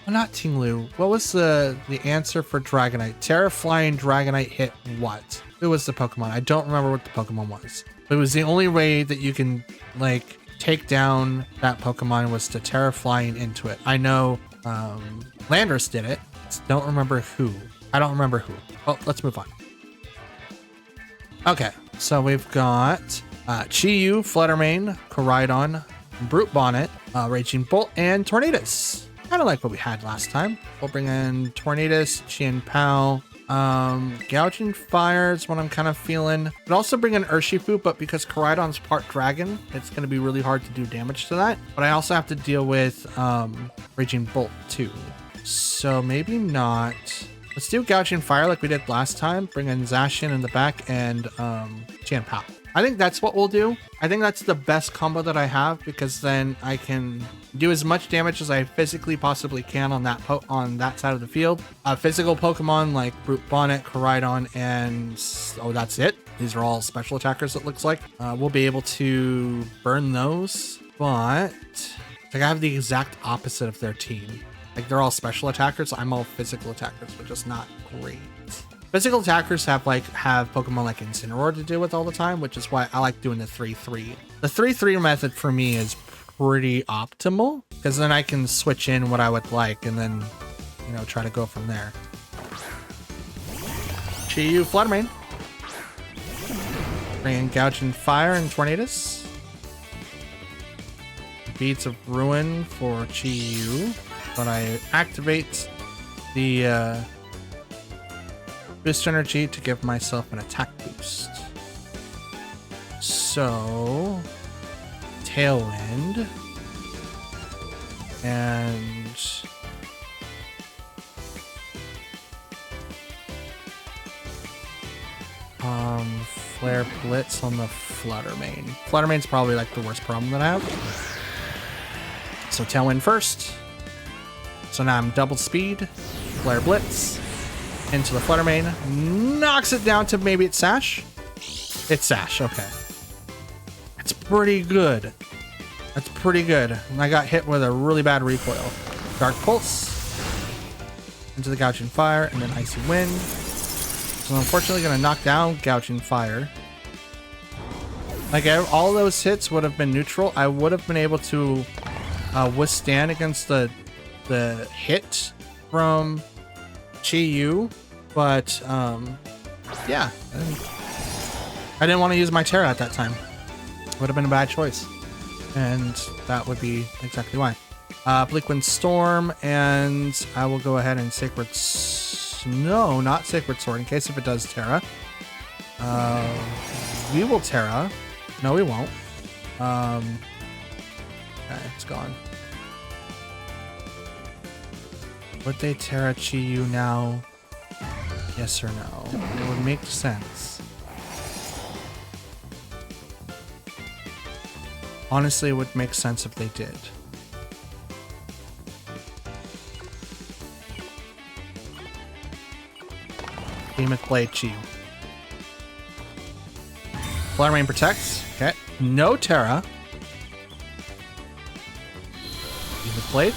Well, not Tinglu. What was the answer for Dragonite? Terra Flying Dragonite hit what? It was the Pokemon. I don't remember what the Pokemon was. But it was the only way that you can like take down that Pokemon was to Terra Flying into it. I know Landorus did it. Don't remember who. I don't remember who. Oh, let's move on. Okay, so we've got Chi-Yu, Fluttermane, Koraidon, Brute Bonnet, Raging Bolt, and Tornadus. Kind of like what we had last time. We'll bring in Tornadus, Chien-Pao, Gouging Fire is what I'm kind of feeling. Could also bring in Urshifu, but because Koraidon's part dragon, it's going to be really hard to do damage to that. But I also have to deal with Raging Bolt too. So maybe not. Let's do Gouging Fire like we did last time. Bring in Zacian in the back and Chien-Pao. I think that's what we'll do. I think that's the best combo that I have, because then I can do as much damage as I physically possibly can on that side of the field. Physical Pokemon like Brute Bonnet, Koraidon, and that's it. These are all special attackers, it looks like. We'll be able to burn those, but like I have the exact opposite of their team. Like they're all special attackers. I'm all physical attackers, which is not great. Physical attackers have Pokemon like Incineroar to deal with all the time, which is why I like doing the 3-3. The 3-3 method for me is pretty optimal, because then I can switch in what I would like and then, you know, try to go from there. Chi-Yu, Fluttermane. Bring in Gouging Fire and Tornadus. Beads of Ruin for Chi-Yu, but I activate the boost energy to give myself an attack boost. So, Tailwind and Flare Blitz on the Fluttermane. Fluttermane's probably like the worst problem that I have. So Tailwind first. So now I'm double speed, Flare Blitz into the Fluttermane, knocks it down to maybe it's Sash. It's Sash, okay. It's pretty good. That's pretty good. And I got hit with a really bad recoil. Dark Pulse into the Gouging Fire and then Icy Wind. So unfortunately gonna knock down Gouging Fire. Like all those hits would have been neutral. I would have been able to withstand against the hit from Chi-Yu, but yeah, I didn't want to use my Terra at that time. Would have been a bad choice, and that would be exactly why. Bleakwind Storm, and I will go ahead and no, not Sacred Sword, in case if it does Terra. We will Terra. No, we won't. Okay, it's gone. Would they Terra Chi-Yu now? Yes or no? It would make sense. Honestly, it would make sense if they did. Behemoth Blade Chi-Yu. Fluttermane protects. Okay. No Terra. Behemoth Blade.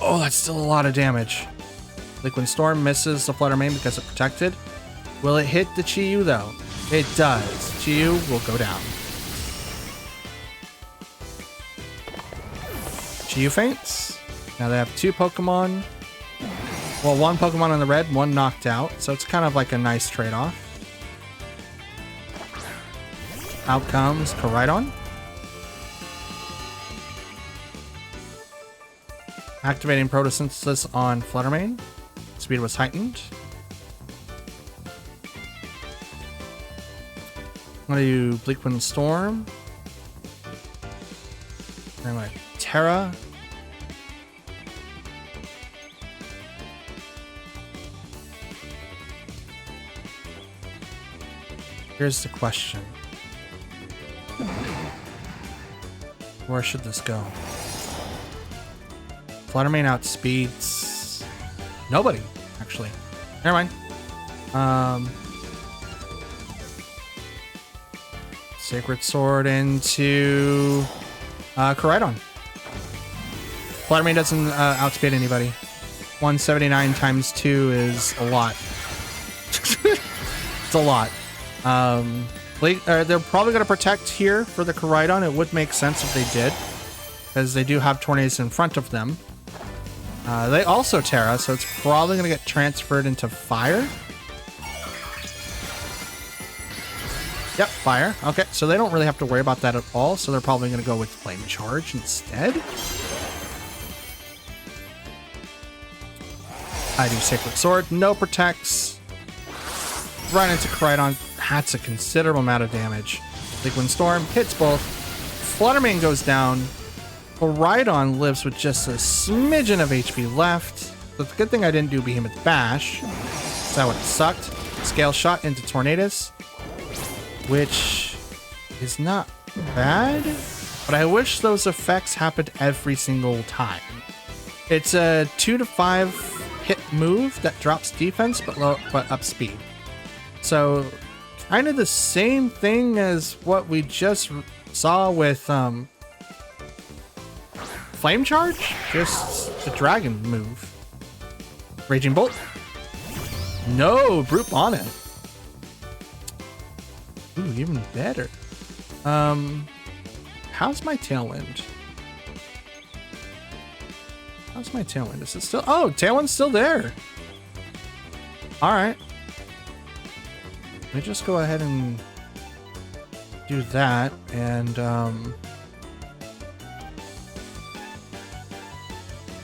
Oh, that's still a lot of damage. Liquid Storm misses the Fluttermane because it protected. Will it hit the Chi-Yu though? It does. Chi-Yu will go down. Chi-Yu faints. Now they have two Pokemon. Well, one Pokemon on the red, one knocked out. So it's kind of like a nice trade-off. Out comes Koraidon. Activating Photosynthesis on Fluttermane. Speed was heightened. I'm going to do Bleakwind Storm. I'm going to Terra. Here's the question. Where should this go? Fluttermane outspeeds nobody, actually. Never mind. Sacred Sword into Koraidon. Fluttermane doesn't outspeed anybody. 179 times 2 is a lot. It's a lot. They're probably going to protect here for the Koraidon. It would make sense if they did, because they do have Tornadus in front of them. They also Terra, so it's probably going to get transferred into Fire. Yep, Fire. Okay, so they don't really have to worry about that at all, so they're probably going to go with Flame Charge instead. I do Sacred Sword. No protects. Right into Koraidon. That's a considerable amount of damage. Liquid Storm hits both. Fluttermane goes down. Koraidon lives with just a smidgen of HP left. So it's a good thing I didn't do Behemoth Bash, because that would have sucked. Scale Shot into Tornadus, which is not bad, but I wish those effects happened every single time. It's a 2 to 5 hit move that drops defense but up speed. So kind of the same thing as what we just saw with Flame Charge, just the dragon move. Raging Bolt. No, Brute Bonnet. Ooh, even better. How's my Tailwind? How's my Tailwind? Is it still? Oh, Tailwind's still there. All right. Let me just go ahead and do that, and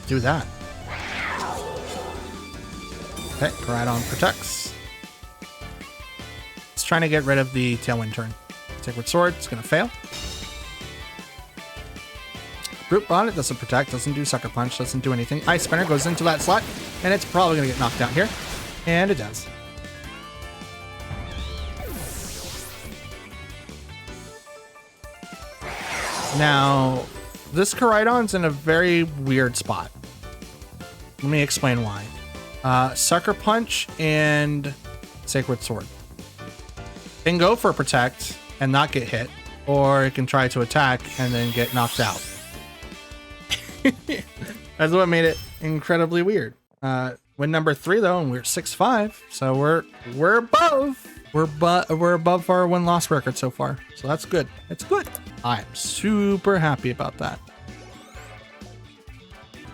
do that. Okay, Koraidon protects. It's trying to get rid of the Tailwind turn. Sacred Sword, it's gonna fail. Brute Bonnet doesn't protect, doesn't do Sucker Punch, doesn't do anything. Ice Spinner goes into that slot, and it's probably gonna get knocked out here. And it does. Now, this Koraidon's in a very weird spot. Let me explain why. Sucker Punch and Sacred Sword. It can go for Protect and not get hit, or it can try to attack and then get knocked out. That's what made it incredibly weird. Win number 3 though, and we're 6-5, so we're above. We're above our win-loss record so far, so that's good. It's good. I'm super happy about that.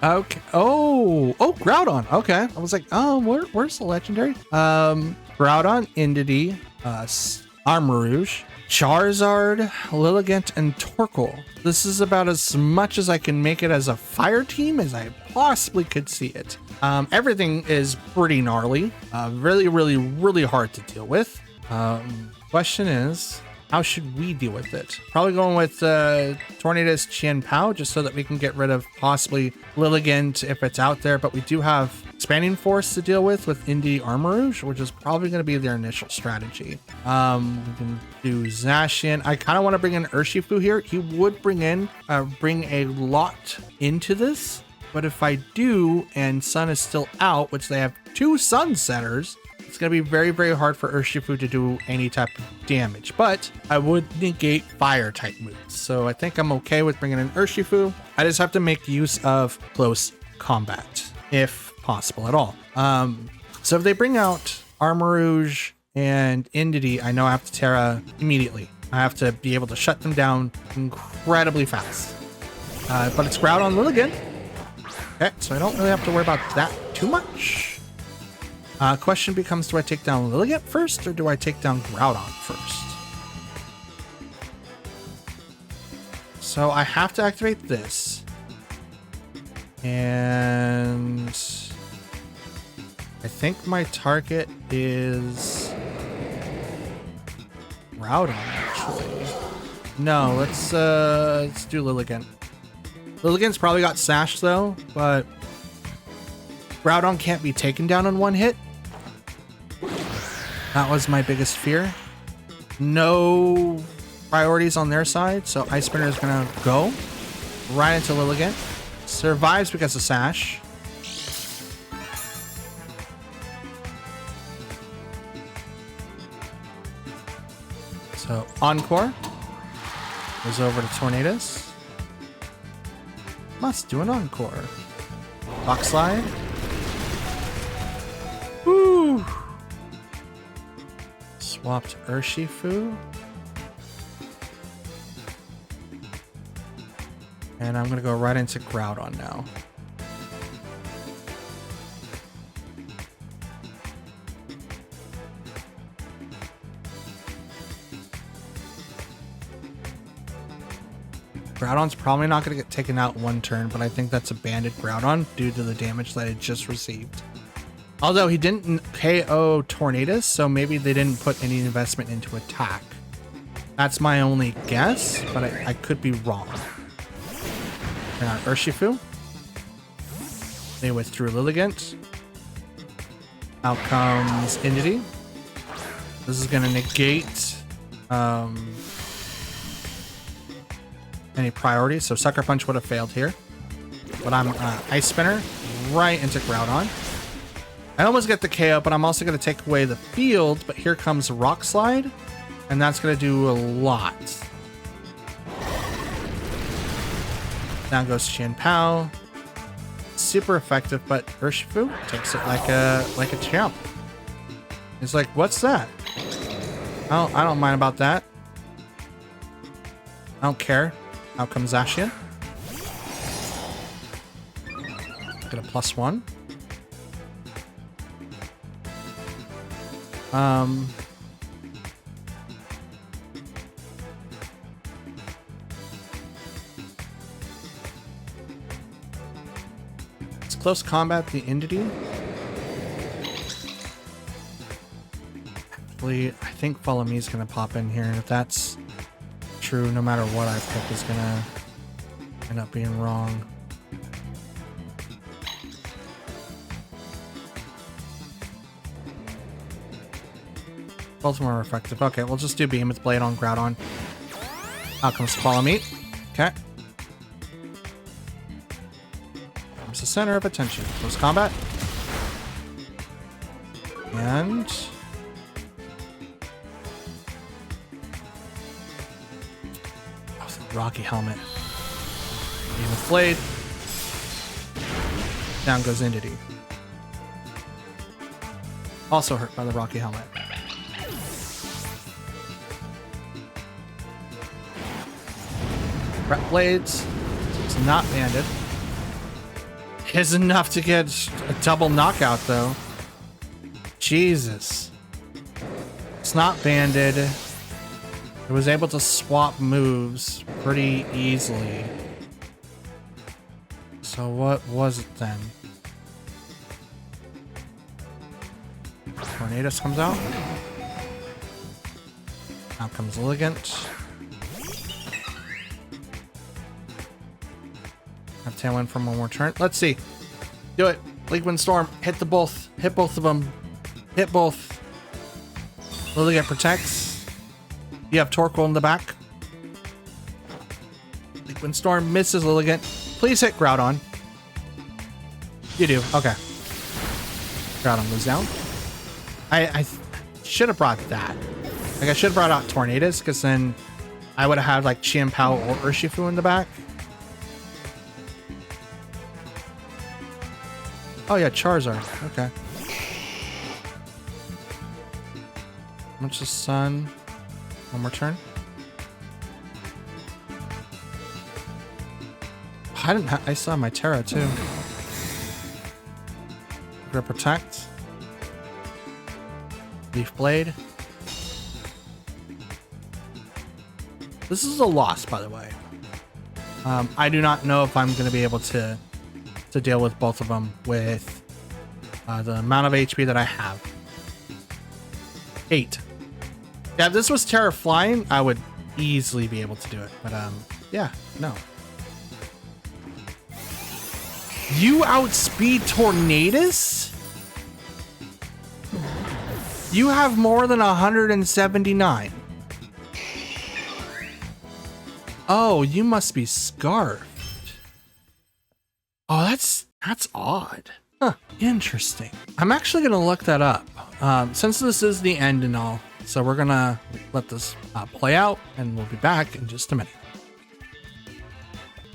Okay. Oh, Groudon. Okay. I was like, oh, where's the legendary? Groudon, Indity, Armarouge, Charizard, Lilligant, and Torkoal. This is about as much as I can make it as a fire team as I possibly could see it. Everything is pretty gnarly. Really hard to deal with. Question is, how should we deal with it? Probably going with Tornadus Chien-Pao, just so that we can get rid of possibly Lilligant if it's out there, but we do have Expanding Force to deal with Indie Armarouge, which is probably going to be their initial strategy. We can do Zacian. I kind of want to bring in Urshifu here. He would bring a lot into this, but if I do and Sun is still out, which they have 2 Sun Setters, it's going to be very hard for Urshifu to do any type of damage, but I would negate fire type moves. So I think I'm okay with bringing in Urshifu. I just have to make use of close combat if possible at all. So if they bring out Armarouge and Indity, I know I have to Terra immediately. I have to be able to shut them down incredibly fast. But it's Groudon Lilligant. Okay, so I don't really have to worry about that too much. Question becomes, do I take down Lilligant first or do I take down Groudon first? So I have to activate this. And I think my target is Groudon, actually. No, let's do Lilligant. Lilligant's probably got Sash though, but Groudon can't be taken down in one hit. That was my biggest fear. No priorities on their side, so Ice Spinner is gonna go right into Lilligant. Survives because of Sash. So Encore goes over to Tornadus. Must do an Encore. Rock Slide. Woo! Swapped Urshifu. And I'm gonna go right into Groudon now. Groudon's probably not going to get taken out one turn, but I think that's a banded Groudon due to the damage that it just received. Although he didn't KO Tornadus, so maybe they didn't put any investment into attack. That's my only guess, but I could be wrong. And Urshifu. They withdrew Lilligant. Out comes Indity. This is gonna negate any priority. So Sucker Punch would have failed here. But I'm Ice Spinner right into Groudon. I almost get the KO, but I'm also going to take away the field. But here comes Rock Slide, and that's going to do a lot. Down goes Chien-Pao. Super effective, but Urshifu takes it like a champ. He's like, what's that? I don't mind about that. I don't care. Out comes Zacian. Get a +1. It's close combat the entity. Actually, I think Follow Me is gonna pop in here, and if that's true, no matter what I pick is gonna end up being wrong. Both of them are effective. Okay, we'll just do Behemoth Blade on Groudon. Out comes Follow Me. Okay. Comes the center of attention. Close combat. And Rocky Helmet. Behemoth Blade. Down goes Entity. Also hurt by the Rocky Helmet. Ret Blades. It's not banded. Is enough to get a double knockout though. Jesus. It's not banded. It was able to swap moves pretty easily. So what was it then? Tornadus comes out. Out comes Ligant. Have Tailwind for one more turn. Let's see. Do it. League Wind Storm. Hit the both. Hit both of them. Hit both. Lilligant protects. You have Torkoal in the back. League Wind Storm misses Lilligant. Please hit Groudon. You do. Okay. Groudon goes down. I should have brought that. Like, I should have brought out Tornadus, because then I would have had, like, Chien-Pao or Urshifu in the back. Oh, yeah, Charizard. Okay. Much the Sun. One more turn. I still have my Terra, too. Gonna protect. Leaf Blade. This is a loss, by the way. I do not know if I'm going to be able to deal with both of them with the amount of HP that I have. 8. Yeah, if this was Terra Flying, I would easily be able to do it. But yeah, no. You outspeed Tornadus? You have more than 179. Oh, you must be scarfed. Oh, that's odd. Huh, interesting. I'm actually gonna look that up. Since this is the end and all, so we're gonna let this play out, and we'll be back in just a minute.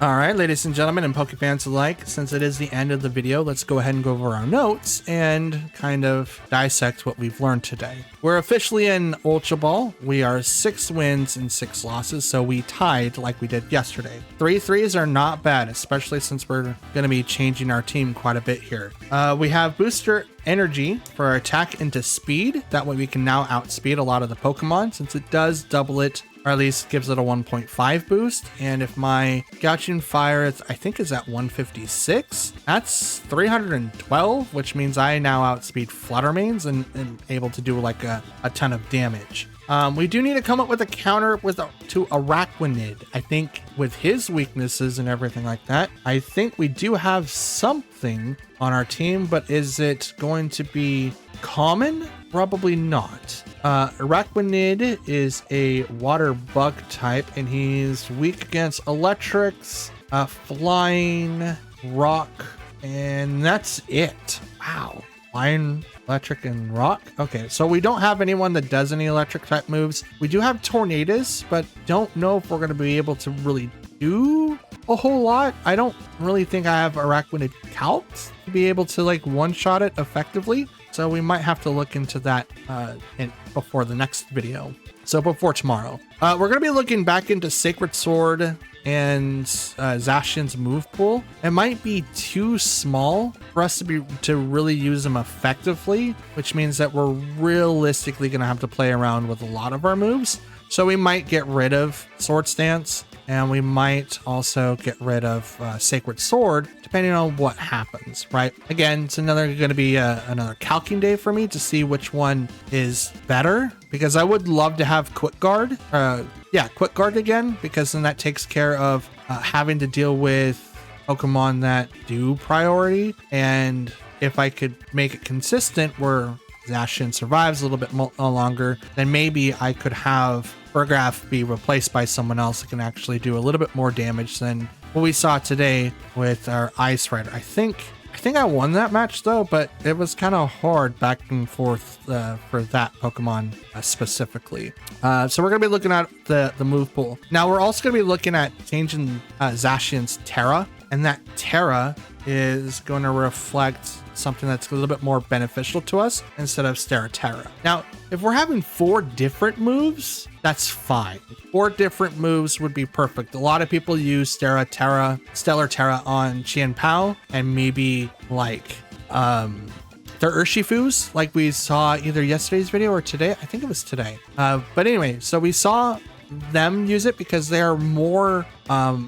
All right, ladies and gentlemen, and Pokefans alike, since it is the end of the video, let's go ahead and go over our notes and kind of dissect what we've learned today. We're officially in Ultra Ball. We are 6 wins and 6 losses, so we tied like we did yesterday. 3 threes are not bad, especially since we're going to be changing our team quite a bit here. We have Booster Energy for our attack into speed. That way we can now outspeed a lot of the Pokemon, since it does double it, or at least gives it a 1.5 boost. And if my Gauchian Fire, I think, is at 156, that's 312, which means I now outspeed Fluttermanes and able to do like a ton of damage. We do need to come up with a counter to Araquanid. I think with his weaknesses and everything like that, I think we do have something on our team, but is it going to be common? Probably not. Araquanid is a water bug type, and he's weak against electrics, flying, rock, and that's it. Wow. Flying, electric, and rock. Okay, so we don't have anyone that does any electric type moves. We do have Tornadus, but don't know if we're going to be able to really do a whole lot. I don't really think I have Araquanid calcs to be able to like one-shot it effectively. So we might have to look into that before the next video. So before tomorrow. We're going to be looking back into Sacred Sword and Zacian's move pool. It might be too small for us to really use them effectively, which means that we're realistically going to have to play around with a lot of our moves. So we might get rid of Sword Stance, and we might also get rid of Sacred Sword, depending on what happens, right? Again, it's going to be another calcing day for me to see which one is better, because I would love to have Quick Guard. Quick Guard again, because then that takes care of having to deal with Pokemon that do priority. And if I could make it consistent where Zacian survives a little bit longer, then maybe I could have Burgraf be replaced by someone else that can actually do a little bit more damage than what we saw today with our Ice Rider. I think I won that match though, but it was kind of hard back and forth for that Pokemon specifically. So we're going to be looking at the move pool. Now we're also going to be looking at changing Zacian's Terra, and that Terra is going to reflect something that's a little bit more beneficial to us instead of Terra. Now, if we're having 4 different moves, that's fine. 4 different moves would be perfect. A lot of people use Stellar Terra on Chien-Pao, and maybe like their Urshifus, like we saw either yesterday's video or today. I think it was today. But anyway, so we saw them use it because they are more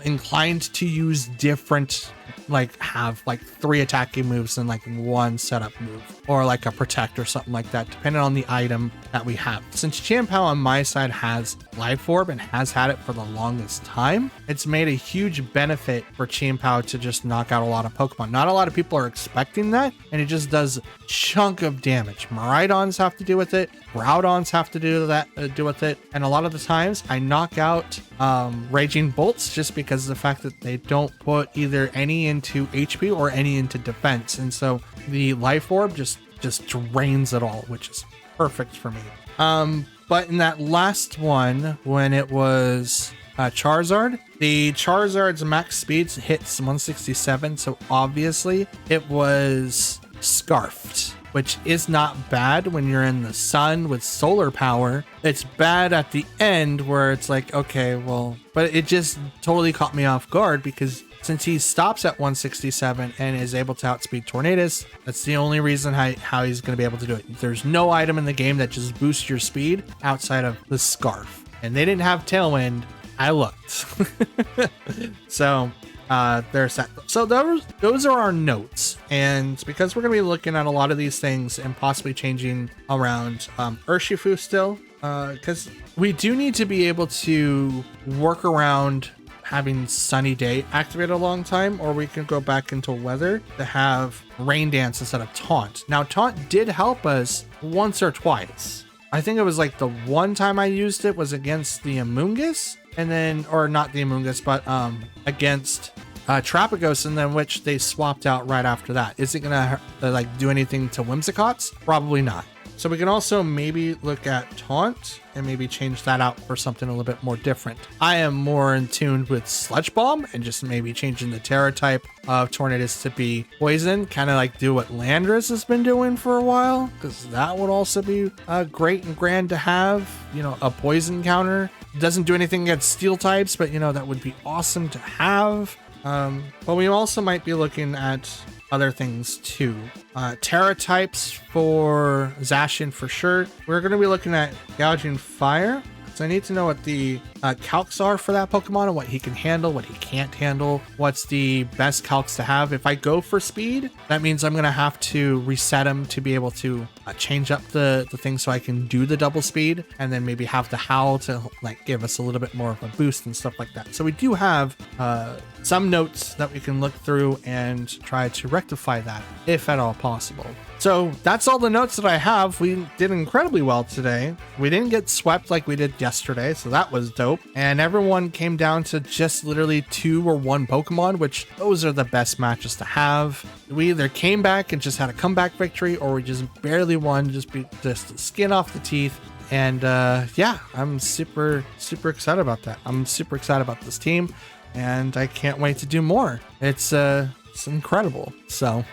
inclined to use different, like have like 3 attacking moves and like 1 setup move, or like a protect or something like that, depending on the item that we have. Since Chien-Pao on my side has Life Orb and has had it for the longest time, it's made a huge benefit for Chien-Pao to just knock out a lot of Pokemon. Not a lot of people are expecting that, and it just does a chunk of damage. Miraidons have to do with it, Groudons have to do with it, and a lot of the times I knock out Raging Bolts just because of the fact that they don't put either any into HP or any into defense, and so the Life Orb just drains it all, which is perfect for me. But in that last one, when it was Charizard, the Charizard's max speeds hits 167, so obviously it was scarfed, which is not bad when you're in the sun with solar power. It's bad at the end where it's like, okay, well, but it just totally caught me off guard, because since he stops at 167 and is able to outspeed Tornadus, that's the only reason how he's going to be able to do it. There's no item in the game that just boosts your speed outside of the Scarf. And they didn't have Tailwind. I looked. So there's that. So those are our notes. And because we're going to be looking at a lot of these things and possibly changing around Urshifu still, because we do need to be able to work around having Sunny Day activate a long time, or we can go back into weather to have Rain Dance instead of Taunt. Now, Taunt did help us once or twice. I think it was like the one time I used it was against the Amoonguss, and then, or not the Amoonguss, but against Trapagos, and then which they swapped out right after that. Is it gonna like do anything to Whimsicots? Probably not. So we can also maybe look at Taunt and maybe change that out for something a little bit more different. I am more in tune with Sludge Bomb and just maybe changing the Terra type of Tornadus to be Poison, kind of like do what Landorus has been doing for a while, because that would also be great and grand to have, you know, a Poison counter. It doesn't do anything against Steel types, but you know, that would be awesome to have. But we also might be looking at other things too. Terra types for Zacian for sure. We're going to be looking at Gouging Fire, so I need to know what the calcs are for that Pokemon and what he can handle, what he can't handle, what's the best calcs to have. If I go for speed, that means I'm going to have to reset him to be able to change up the thing so I can do the double speed, and then maybe have the Howl to like give us a little bit more of a boost and stuff like that. So we do have some notes that we can look through and try to rectify that if at all possible. So that's all the notes that I have. We did incredibly well today. We didn't get swept like we did yesterday, so that was dope. And everyone came down to just literally 2 or 1 Pokemon, which those are the best matches to have. We either came back and just had a comeback victory, or we just barely won, just skin off the teeth. And yeah, I'm super excited about that. I'm super excited about this team, and I can't wait to do more. It's incredible. So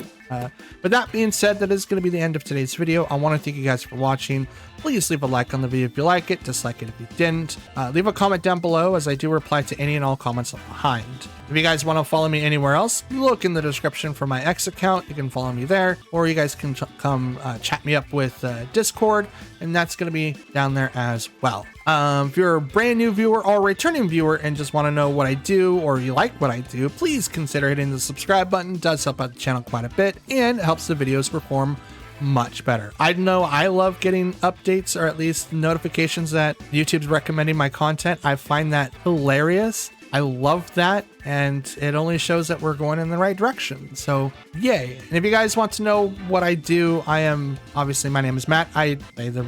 with that being said, that is going to be the end of today's video. I want to thank you guys for watching. Please leave a like on the video if you like it, dislike it if you didn't. Leave a comment down below, as I do reply to any and all comments left behind. If you guys want to follow me anywhere else, look in the description for my X account. You can follow me there, or you guys can come chat me up with Discord, and that's going to be down there as well. If you're a brand new viewer or returning viewer and just want to know what I do, or you like what I do, please consider hitting the subscribe button. It does help out the channel quite a bit, and it helps the videos perform much better. I know I love getting updates, or at least notifications that YouTube's recommending my content. I find that hilarious. I love that, and it only shows that we're going in the right direction. So yay. And if you guys want to know what I do, my name is Matt. I play the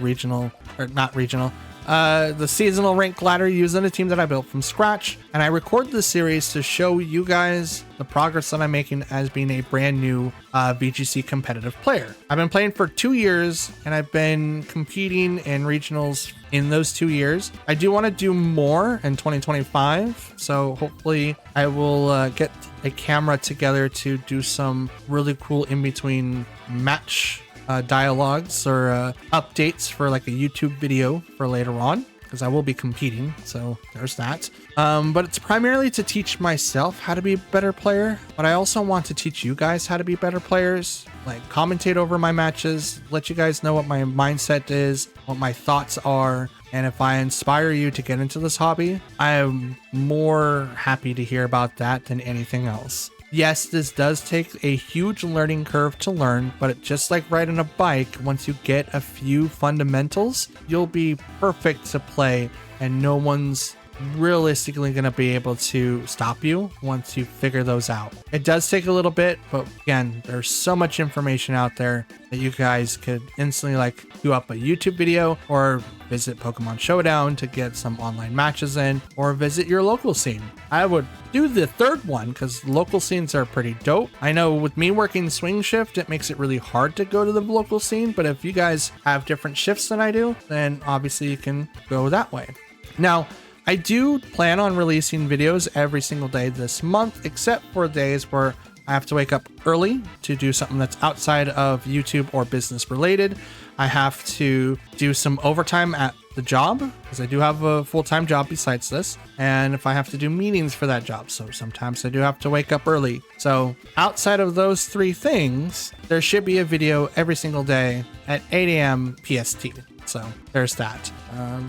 the seasonal rank ladder using a team that I built from scratch, and I record this series to show you guys the progress that I'm making as being a brand new VGC competitive player. I've been playing for 2 years, and I've been competing in regionals in those 2 years. I do want to do more in 2025, so hopefully I will get a camera together to do some really cool in-between match dialogues or updates for like a YouTube video for later on, because I will be competing, so there's that. But it's primarily to teach myself how to be a better player, but I also want to teach you guys how to be better players, like commentate over my matches, let you guys know what my mindset is, what my thoughts are, and if I inspire you to get into this hobby, I am more happy to hear about that than anything else. Yes, this does take a huge learning curve to learn, but just like riding a bike, once you get a few fundamentals, you'll be perfect to play, and no one's realistically going to be able to stop you once you figure those out. It does take a little bit, but again, there's so much information out there that you guys could instantly like do up a YouTube video, or visit Pokemon Showdown to get some online matches in, or visit your local scene. I would do the third one because local scenes are pretty dope. I know with me working swing shift, it makes it really hard to go to the local scene, but if you guys have different shifts than I do, then obviously you can go that way. Now, I do plan on releasing videos every single day this month, except for days where I have to wake up early to do something that's outside of YouTube or business related. I have to do some overtime at the job, because I do have a full-time job besides this, and if I have to do meetings for that job, so sometimes I do have to wake up early. So outside of those 3 things, there should be a video every single day at 8 a.m. PST. So there's that.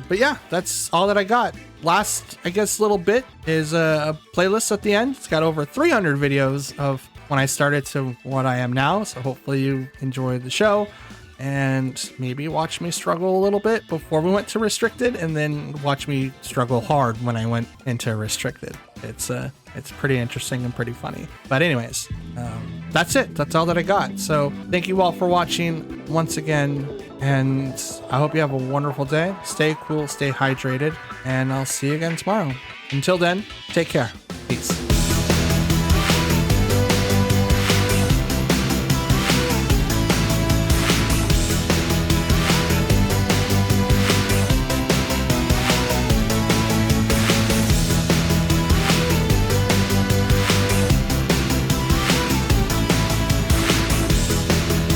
But yeah, that's all that I got. Last, I guess, little bit is a playlist at the end. It's got over 300 videos of when I started to what I am now. So hopefully you enjoyed the show, and maybe watch me struggle a little bit before we went to restricted, and then watch me struggle hard when I went into restricted. It's pretty interesting and pretty funny. But anyways, that's it. That's all that I got. So thank you all for watching once again, and I hope you have a wonderful day. Stay cool, stay hydrated, and I'll see you again tomorrow. Until then, take care. Peace.